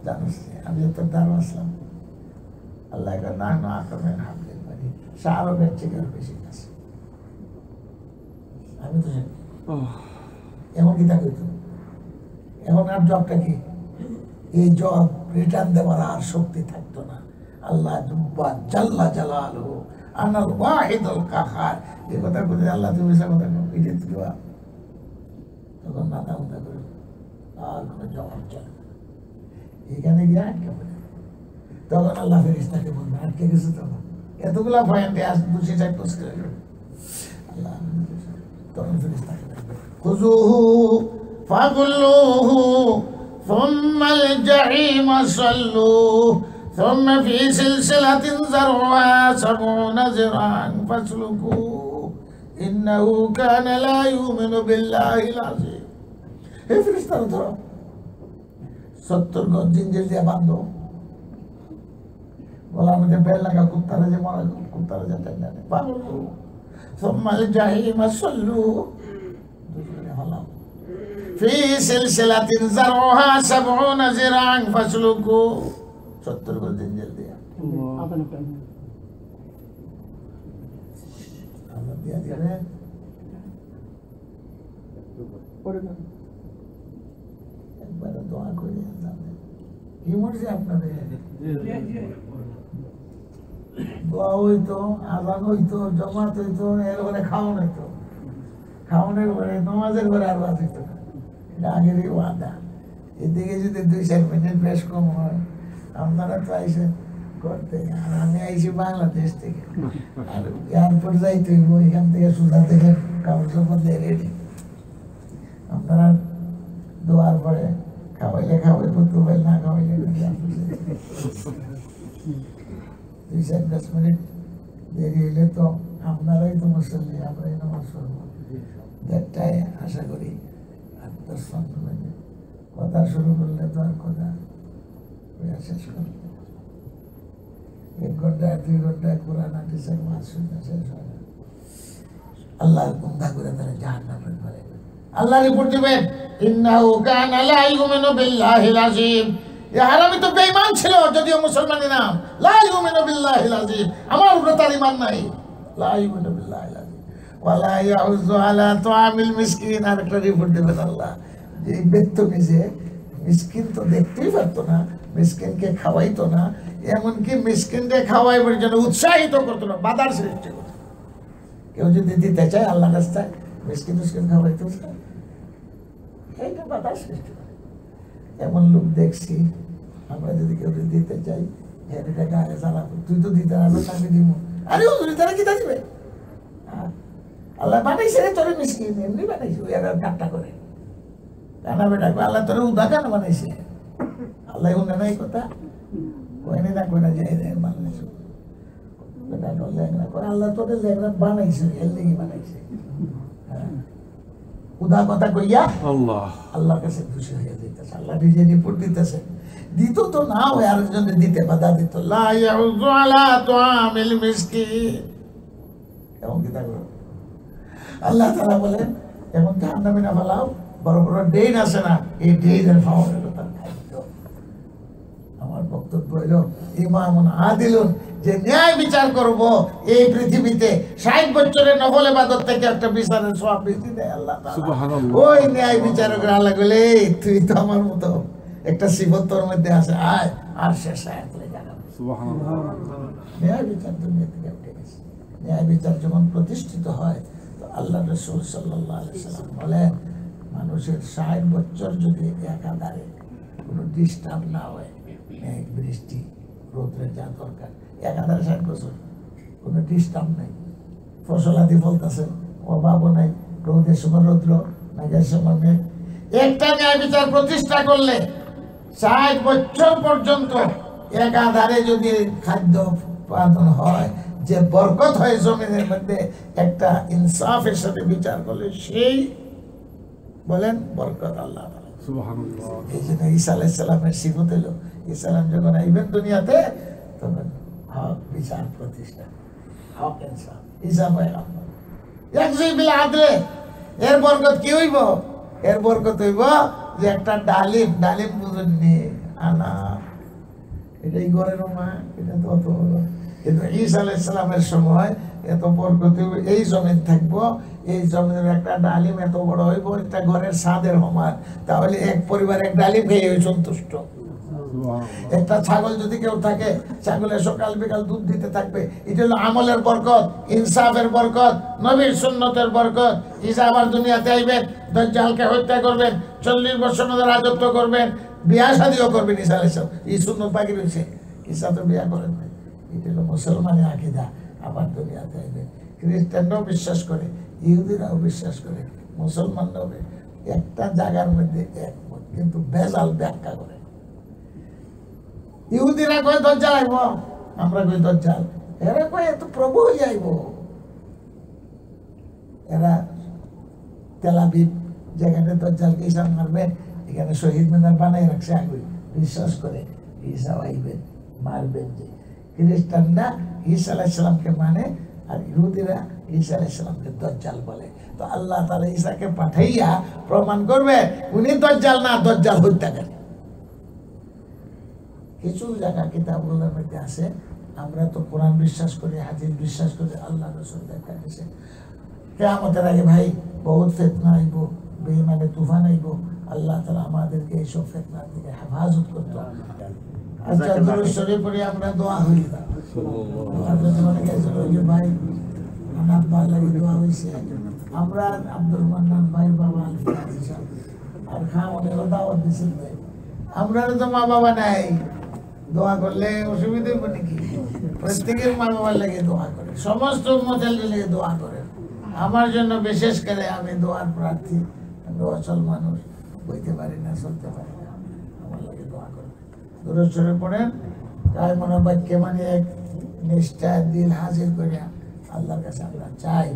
জানিস আমি তো দাঁড় আসলাম, আল্লাহ না না আকামের হামদের বাড়ি সারও বেঁচে গেল বেশি কাছে। আমি তো এমন কি থাকি তো এখন আর জবটা কি, এই জব রিটার্ন দেওয়ার আর শক্তি থাকতো না। আল্লাহ জাল্লা জালালুহু আনাল ওয়াহিদুল কাহার, এই কথা বলে আল্লাহ তুমি কথা এটা দিবা, তখন মাথা মুথা করে আর কোনো জবাব চলে এখানে গিয়ে আটকে পড়ে। তখন আল্লাহ ফেরেশতাকে বলবে আটকে গেছে, তখন এতগুলা পয়েন্টে আজ 240 করে আল্লাহ তখন ফেরেশতাকে বলবে খুযুহু ফাগুল্লুহু ثم الجحيم صلوه ثم في سلسلة ذرعها 70 ذراعا فاسلكوه إنه كان لا يؤمن بالله العظيم। হে ফেরেশতারা ধরো 70 গজ জিঞ্জির দিয়ে বাঁধো, বলার মধ্যে বেল লাগা কুত্তারা যে মারা, কুত্তারা যে টেনে বাঁধো। ثم الجحيم صلوه হলাম في سلسلة ذرعها 70 ذراعا فاسلكوه 70 গজ জিঞ্জির দিয়ে আল্লাহ দিয়া দিবে। একবার দোয়া করি কি মরছে আপনাদের, দোয়া হইতো, আযান হইতো, জামাত হইতো, এরপরে খাওয়ান হইতো, খাওয়ানোর পরে নামাজের পরে আর ওয়াজ হইতো না। এটা আগেরই ওয়াদা। এদিকে যদি 2-4 মিনিট বেশ কম হয়, আপনারা তো আইসেন করতে। আর আমি আইছি বাংলাদেশ থেকে, আর এয়ারপোর্ট যাইতে হইব, এখান থেকে সোজা থেকে কাগজ মধ্যে রেডি। আপনারা দোয়ার পরে খাওয়াইলে খাওয়াইব, দুবাই না খাওয়াইলে 2-10 মিনিট দেরি হইলে তো আপনারাই তো মুসল্লি, আমরাই নামাজ পড়বো। 1:30টায় আশা করি 8-10 মিনিট কথা শুরু করলে তো আর কথা শেষ করবে 1 ঘন্টা 2 ঘন্টা কোরআন হাদিসের মাস শুনতে শেষ হয় না। আল্লাহর বন্ধা করে তারা জাহান্নামে ফেলে। আল্লাহ রিপোর্ট দিবেন, ইন্নাহু কানা লা ইউমিনু বিল্লাহিল আযীম। এ হারামি তো বেঈমান ছিল, যদিও মুসলমানই নাম। লা ইউমিনু বিল্লাহিল আযীম, আমার উপরে তার ঈমান নাই। লা ইউমিনু বিল্লাহিল আযীম ওয়া লা ইয়াউযু আলা তুআমিল মিসকিন। আর একটা রিপোর্ট দিবেন আল্লাহ, যে বেত্তমিজে মিসকিন তো দেখতেই পারতো না, মিসকিনকে খাওয়াইতো না, এমনকি মিসকিনকে খাওয়াইবার জন্য উৎসাহিত করতো না, বাধার সৃষ্টি করতো। কেউ যদি দিতে চায় আল্লাহ রাস্তায়, মিসকিন খাওয়াইতো চায়, এইটা বাধার সৃষ্টি করে। এমন লোক দেখছি, আমরা যদি কেউ দিতে চাই, এটা গায়ে জ্বালাবো, তুই তো দিতে পারবে, আমি দিব। আরে হুজুর তারা কি দিবে? আল্লাহ বানাইছে রে তোরে মিসকিন, এমনি বানাইছে, ওই আর কাটটা করে কানা বেটা। আল্লাহ তোরে উদা কেন বানাইছে? আল্লাহ শুনে নাই কথা, কইনি না কই না যাই বানাইছে বেটা, লেগনা করে আল্লাহ তোরে লেগনা বানাইছে, এর লেগে বানাইছে। উদা কথা কইয়া আল্লাহর কাছে খুশি হয়ে যেতেছে। আল্লাহ নিজে রিপোর্ট দিতেছে, দিত তো না ওই আরেকজনের দিতে বাধা দিত। লা ইয়াউযু আলা তুআমিল মিসকিন, এমন কি থাকবে? আল্লাহ তাআলা বলেন, এমন জাহান্নামে না ফেলাও, বড় বড় ডেইন আছে না, এই ডেইনের ফাওয়ারের কথা খাইত। আমার বক্তব্য হইল, ইমামুন আদিলুন, যে ন্যায় বিচার করব এই পৃথিবীতে, 60 বছরের নফল ইবাদত থেকে একটা বিচারের সওয়াব বেশি দেয় আল্লাহ তাআলা। সুবহানাল্লাহ। ওই ন্যায় বিচারকের আল্লাহ বলে, তুই তো আমার মতো, একটা সিফত তোর মধ্যে আছে, আয় আর শেষ আয়াতে জানাবো। সুবহানাল্লাহ। ন্যায় বিচার দুনিয়া থেকে উঠে গেছে। ন্যায় বিচার যখন প্রতিষ্ঠিত হয়, তো আল্লাহ রাসূল সাল্লাল্লাহু আলাইহি সাল্লাম বলেন, মানুষের 60 বছর যদি একাধারে কোনো ডিস্টার্ব না হয়, বৃষ্টি রোদ্রের যা দরকার, 1060 বছর কোনো ডিস্টার্ব নেই, ফসলাদি ফলতেছে, অভাবও নাই, রোদের সময় রৌদ্র, মেঘের সময় মেঘ, একটা ন্যায় বিচার প্রতিষ্ঠা করলে 60 বছর পর্যন্ত একাধারে যদি খাদ্য উৎপাদন হয়, যে বরকত হয় জমিনের মধ্যে, একটা ইনসাফের সাথে বিচার করলে সেই বলেন বরকত আল্লাহ। এই জন্য ঈসা আলাইহিস সালামের সিফত হলো, ঈসা আলাইহিস সালাম যখন আইবেন দুনিয়াতে, তখন হক বিচার প্রতিষ্ঠা, হক ইনসাফ, ঈসা পয়গম্বর ইয়াকযি বিল আদলে। এর বরকত কি হইব? এর বরকত হইব যে একটা ডালিম, ডালিম বুঝেননি, আনা এটাই ঘরের মা, এটা তো অত হলো। কিন্তু ঈসা আলাইহিস সালামের সময় এত বরকত হইব, এই জমিন থাকবো, এই জমিনের একটা ডালিম এত বড় হইব, একটা ঘরের ছাদের সমান। তাহলে এক পরিবার এক ডালিম খেয়ে সন্তুষ্ট। একটা ছাগল যদি কেউ থাকে, ছাগলের সকাল বিকাল দুধ দিতে থাকবে, এটা হলো আমলের বরকত, ইনসাফের বরকত, নবীর সুন্নতের বরকত। ঈসা আবার দুনিয়াতে আইবেন, দাজ্জালকে হত্যা করবেন, 40 বছর রাজত্ব করবেন, বিয়া শাদিও করবেন। ঈসা আলাইহিস সালাম এই সুন্নত বাকি রয়েছে, ঈসা তো বিয়া করেন নাই। এটা হলো মুসলমানের আকীদা। আবার দুনিয়াতে আইবেন, খ্রিস্টানরাও বিশ্বাস করে, ইহুদিরাও বিশ্বাস করে, মুসলমানরাও একটা জায়গার মধ্যে একমত, কিন্তু ভেজাল ব্যাখ্যা করে। ইহুদিরা কয় দজ্জাল আইব, আমরা কই দজ্জাল, এরা কয় এত প্রভু হয়ে আইব। এরা তেল আবিব যেখানে দজ্জালকে ঈসা মারবেন, এখানে শহীদ মিনার বানাই রাখছে আগুন, বিশ্বাস করে ঈসা আইবেন, মারবেন। যে খ্রিস্টানরা ঈসা আলাইহিস সালামকে মানে, আর ইহুদিরা ঈসা আলাইহিস সালামকে দজ্জাল বলে। তো আল্লাহ তাআলা ঈসাকে পাঠাইয়া প্রমাণ করবে উনি দজ্জাল না, দজ্জাল হত্যাকারী। কিছু জায়গা কিতাবগুলোর মধ্যে আছে, আমরা তো কোরআন বিশ্বাস করি, হাদিস বিশ্বাস করি, আল্লাহ রাসূল দেখা দিয়েছে কিয়ামতের আগে ভাই বহুত ফিতনা আইব, বেঈমানে তুফান আইব। আল্লাহ তাআলা আমাদেরকে এইসব ফিতনা থেকে হেফাজত করতে হবে। আচ্ছা, দুরূদ শরীফ পড়ে আমরা দোয়া হই। ভাই আমার ভালো লাগে দোয়া হইছে। আমরা আব্দুল মান্নান ভাই, বাবা আর খাওয়ানোর দাওয়াত দিয়েছেন ভাই। আমরা তো মা বাবা নাই, দোয়া করলে অসুবিধা হবে নাকি? প্রত্যেকের মা বাবার লেগে দোয়া করে, সমস্ত উম্মতের লেগে দোয়া করে। আমার জন্য বিশেষ করে আমি দোয়ার প্রার্থী। আমি অচল মানুষ, বইতে পারি না, চলতে পারি না, আমার লাগে দোয়া করে। দূরের সরে পড়েন, তাই মনোবাক্যে মানে এক নিষ্ঠা দিল হাজির করিয়া আল্লাহর কাছে আমরা চাই।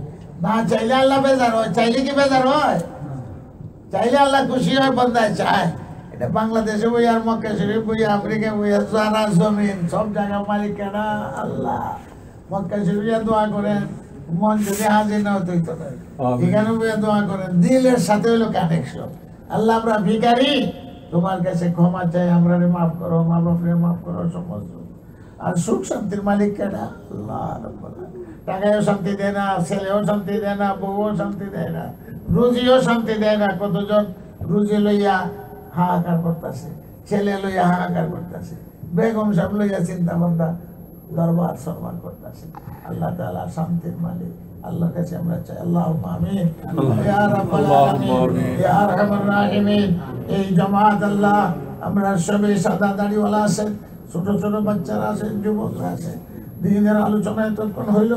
না চাইলে আল্লাহ বেজার হয়, চাইলে কি বেজার হয়? চাইলে আল্লাহ খুশি হয়, বন্দায় চায়। এটা বাংলাদেশে বই আর মক্কা শরীফ বই, আফ্রিকা বই, সারা জমিন সব জায়গার মালিক কেনা আল্লাহ। মক্কা শরীফে দোয়া করেন, মন যদি হাজির না হতো এখানে বইয়া দোয়া করেন, দিলের সাথে হইলো কানেকশন। আল্লাহ আমরা ভিখারি, তোমার কাছে ক্ষমা চাই, আমরা মাফ করো, মা বাপরে মাফ করো সমস্ত। আর সুখ শান্তির মালিক কেনা আল্লাহ। টাকায়ও শান্তি দেয় না, ছেলেও শান্তি দেয় না, বউও শান্তি দেয় না, রুজিও শান্তি দেয় না। কতজন রুজি লইয়া হাহাকার করতেছে, ছেলে লইয়া হাহাকার করতেছে, বেগম সাহেব লইয়া চিন্তা ভাবনা দরবার সরবার করতেছে। আল্লাহ তাআলা শান্তির মালিক, আল্লাহর কাছে আমরা চাই। আল্লাহুম্মা আমিন ইয়া রাব্বাল আলামিন ইয়া আরহামার রাহিমিন। এই জামাত আল্লাহ, আমরা সবাই সাদা দাড়িওয়ালা আছেন, ছোট ছোট বাচ্চারা আছেন, যুবকরা আছেন। দিনের আলোচনায় তখন হইল,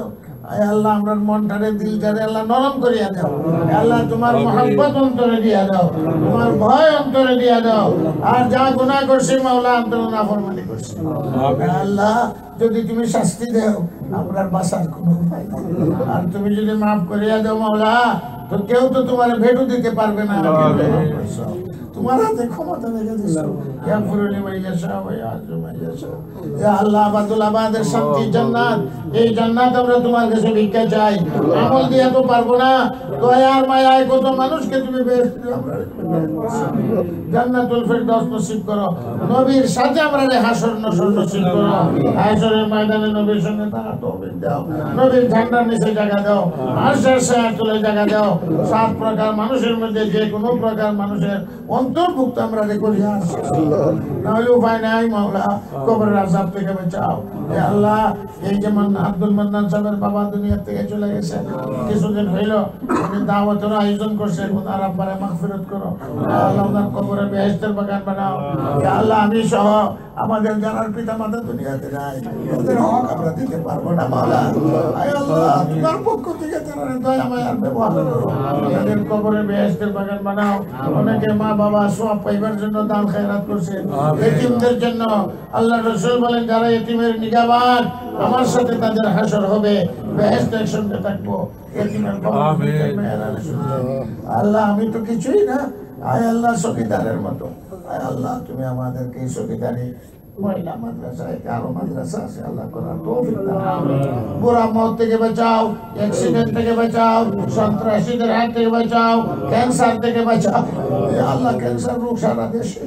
আয় আল্লাহ আমরা মনটারে দিলটারে আল্লাহ নরম করিয়া দাও। আল্লাহ তোমার মহব্বত অন্তরে দিয়া দাও, তোমার ভয় অন্তরে দিয়া দাও। আর যা গুনাহ করছি মাওলা অন্তরে নাফরমানি করছি আল্লাহ, যদি তুমি শাস্তি দাও আমরা বাঁচার কোনো উপায় নাই। আর তুমি যদি মাফ করিয়া দাও মাওলা, তো কেউ তো তোমার ভেটু দিতে পারবে না। তোমার হাতে ক্ষমতা রেখে দিছো। ইয়া ফুরুলি মাইয়াশা ওয়া ইয়াজু মাইয়াশা। ইয়া আল্লাহ আবাদুল আবাদের শান্তি জান্নাত, এই জান্নাত আমরা তোমার কাছে ভিক্ষা চাই। আমল দিয়ে তো পারবো না, দয়ার মায়ায় কত মানুষকে তুমি বেহেশত জান্নাতুল ফেরদাউস নসিব করো। নবীর সাথে আমরা হাসর নসিব করো। হাসরের ময়দানে নবীর সঙ্গে তারা তৌফিক দাও, নবীর ঝান্ডার নিচে জায়গা দাও, আরশের ছায়াতলে জায়গা দাও। সাত প্রকার মানুষের মধ্যে যে কোনো প্রকার মানুষের অন্তর্ভুক্ত আমরা করি, নাহলে উপায় নাই মাওলা। কবরের আযাব থেকে বাঁচাও হে আল্লাহ। এই যে আব্দুল মান্নান সাহেবের বাবা দুনিয়া থেকে চলে গেছে, কিছুদিন হইল, উনি দাওয়াতের আয়োজন করছেন, ওনার আব্বারে মাগফিরাত করো আল্লাহ, ওনার কবরে বেহেশতের বাগান বানাও হে আল্লাহ। আমি সহ আমাদের যারা পিতা মাতা দুনিয়াতে নাই, ওদের হক আমরা দিতে পারবো না মাওলা। হে আল্লাহ তোমার পক্ষ থেকে তারা দয়া মায়ার ব্যবহার করো, তাদের কবরে বেহেশতের বাগান বানাও। অনেকে মা বাবা সওয়াব পাইবার জন্য দান খায়রাত করছে, এতিমদের জন্য। আল্লাহ রাসূল বলেন, যারা এতিমের নিগাহবান আমার সাথে তাদের হাসর হবে, বেহেশত একসঙ্গে থাকবো। এতিমের আল্লাহ আমি তো কিছুই না, আয় আল্লাহ চকিদারের মতো। আয় আল্লাহ তুমি আমাদেরকে এই চকিদারি মহিলা মাদ্রাসায় আরো মাদ্রাসা আছে আল্লাহ করার তৌফিক দাও। বুড়া মত থেকে বাঁচাও, অ্যাক্সিডেন্ট থেকে বাঁচাও, সন্ত্রাসীদের হাত থেকে বাঁচাও, ক্যান্সার থেকে বাঁচাও আল্লাহ। ক্যান্সার রোগ সারা দেশে,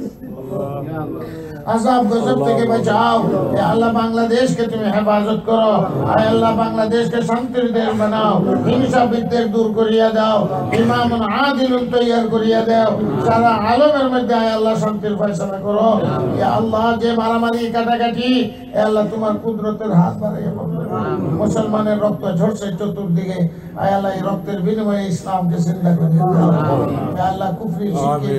আযাব গজব থেকে বাঁচাও হে আল্লাহ। বাংলাদেশকে তুমি হেফাজত করো আয় আল্লাহ, বাংলাদেশকে শান্তির দেশ বানাও, হিংসা বিদ্বেষ দূর করিয়া দাও, ইমামুন আদিলুন তৈয়ার করিয়া দাও। সারা আলমের মধ্যে আয় আল্লাহ শান্তির ফয়সালা করো হে আল্লাহ। যে মারামারি কাটাকাটি হে আল্লাহ তোমার কুদরতের হাত বাড়াইয়া মুসলমানের রক্ত ঝরছে চতুর্দিকে, আয় আল্লাহ এই রক্তের বিনিময়ে ইসলামকে জিন্দা করিয়া দাও হে আল্লাহ। কুফরি শিরকি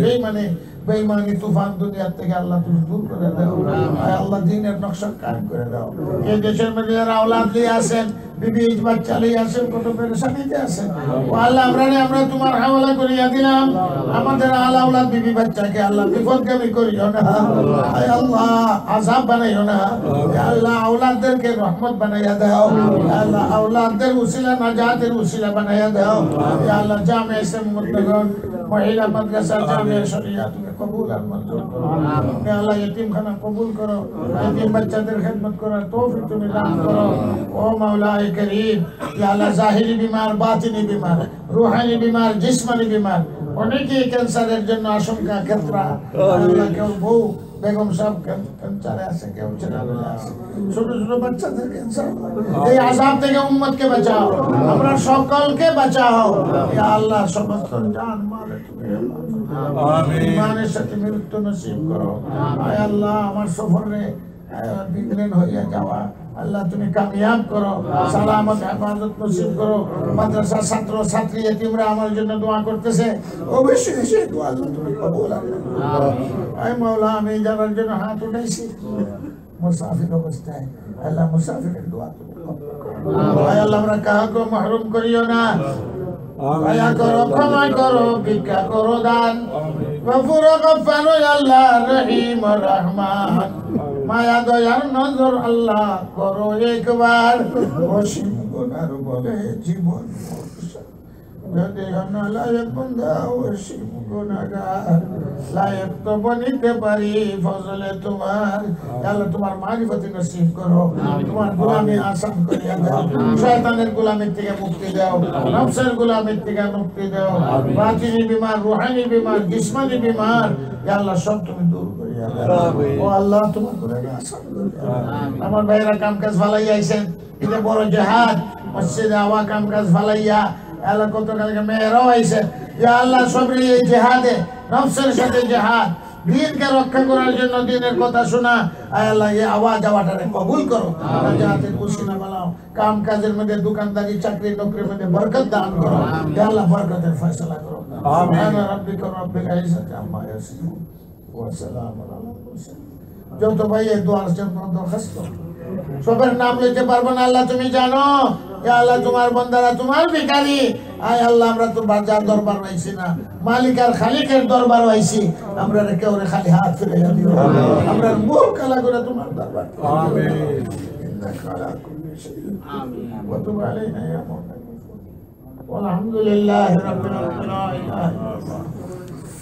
বেঈমানি তুফান দুনিয়া থেকে আল্লাহ তুমি দূর করে দাও আয় আল্লাহ। দ্বীনের নকশা কায়েম করে দাও। এই দেশের মধ্যে যারা আওলাদ নিয়ে আসেন, বিবি বাচ্চা নিয়ে আসেন, কত পেরেশানিতে আছেন ও আল্লাহ, আমরা তোমার হাওয়ালা করিয়া দিলাম। আমাদের আলা আওলাদ বিবি বাচ্চাকে আল্লাহ বিপদগামী করিও না আয় আল্লাহ, আযাব বানাইও না আল্লাহ। আওলাদদেরকে রহমত বানাইয়া দাও আল্লাহ, আওলাদদের উসিলা নাজাতের উসিলা বানাইয়া দাও আল্লাহ। জামিয়া ইসলাম মুত্তাকিন মহিলা মাদ্রাসা জামিয়া শরিয়া তুমি কবুল আর মঞ্জুর করো হে আল্লাহ। ইতিমখানা কবুল করো, ইতিম বাচ্চাদের খেদমত করার তৌফিক তুমি দান করো ও মাওলা করিম। ইয়া আল্লাহ জাহিরি বিমার, বাতিনি বিমার, রূহানি বিমার, জিসমানি বিমার, অনেকে ক্যান্সারের জন্য আশঙ্কা ক্ষেত্রা আল্লাহ। কেউ বউ বেগম সাহেব ক্যান্সারে আছে, কেউ ছেলেবেলা আছে, ছোট ছোট বাচ্চাদের ক্যান্সার। এই আযাব থেকে উম্মতকে বাঁচাও, আমরা সকলকে বাঁচাও ইয়া আল্লাহ। সমস্ত জান মালে তুমি আমিন, ইমানের সাথে মৃত্যু নসিব করো আয় আল্লাহ। আমার সফরে বিঘ্ন হইয়া যাওয়া আল্লাহ তুমি কামিয়াব করো, সালামত হেফাজত নসিব করো। মাদ্রাসা ছাত্র ছাত্রী এতিমরা আমার জন্য দোয়া করতেছে, অবশ্যই সেই দোয়া আল্লাহ তুমি কবুল আল্লাহ। আয় মাওলা আমি যাবার জন্য হাত উঠাইছি মুসাফির অবস্থায় আল্লাহ মুসাফিরের দোয়া তুমি কবুল করো। আয় আল্লাহ আমরা কাউকে মাহরুম করিও না, দয়া করো, ক্ষমা করো, ভিক্ষা করো দান। গফুর গফফার আল্লাহ, রহিম রহমান, মায়া দয়ার নজর আল্লাহ করো একবার। অসীম গুনার বলে জীবন যদি লায়ক বান্দা, অসীম গুনাহগার, লায়ক তো বনিতে পারি ফজলে তোমার। আল্লাহ তোমার মারিফতি নসিব করো, তোমার গোলামি আসান করিয়া দাও, শয়তানের গোলামির থেকে মুক্তি দাও, নফসের গোলামির থেকে মুক্তি দাও, বাতিনি বিমার, রুহানি বিমার, জিসমানি বিমার আল্লাহ সব তুমি দূর করিয়া দাও। ও আল্লাহ তোমার গোলামি আসান করিয়া দাও। আমার ভাইরা কাম কাজ ফালাইয়া আইছেন, এটা বড় জিহাদ, মসজিদে আওয়া কাম কাজ ফালাইয়া আল্লাহ কত কালকে মেয়েরাও আইছে। ইয়া আল্লাহ সবরি এই জিহাদে, নফসের সাথে জিহাদ, দিনকে রক্ষা করার জন্য দিনের কথা শোনা, আয় আল্লাহ এই আওয়াজ আওয়াটারে কবুল করো, যাতে খুশি না বানাও। কাম কাজের মধ্যে, দোকানদারি, চাকরি নকরির মধ্যে বরকত দান করো। ইয়া আল্লাহ বরকতের ফয়সালা করো। সুবহান রাব্বিকা রাব্বিল ইজ্জাতি আম্মা ইয়াসিফুন ওয়া সালামুন আলাল মুরসালিন। যত ভাই এই দোয়ার জন্য দরখাস্ত, সবার নাম লইতে পারবো না আল্লাহ তুমি জানো। ইয়া আল্লাহ তোমার বান্দারা, তোমার ভিখারি, আয় আল্লাহ আমরা তো বাজার দরবার হইছি না, মালিক আর খালিকের দরবার হইছি। আমরা রে কেউ রে খালি হাত ফিরাইয়া দিও, আমরা মুখ কালা করে তোমার দরবার। আমিন। ইন্নাকা আলা কুল্লি শাইইন আমিন। ওয়া তুব আলাইনা ইয়া মাওলানা। ওয়াল হামদুলিল্লাহি রাব্বিল আলামিন। লা ইলাহা ইল্লাল্লাহ।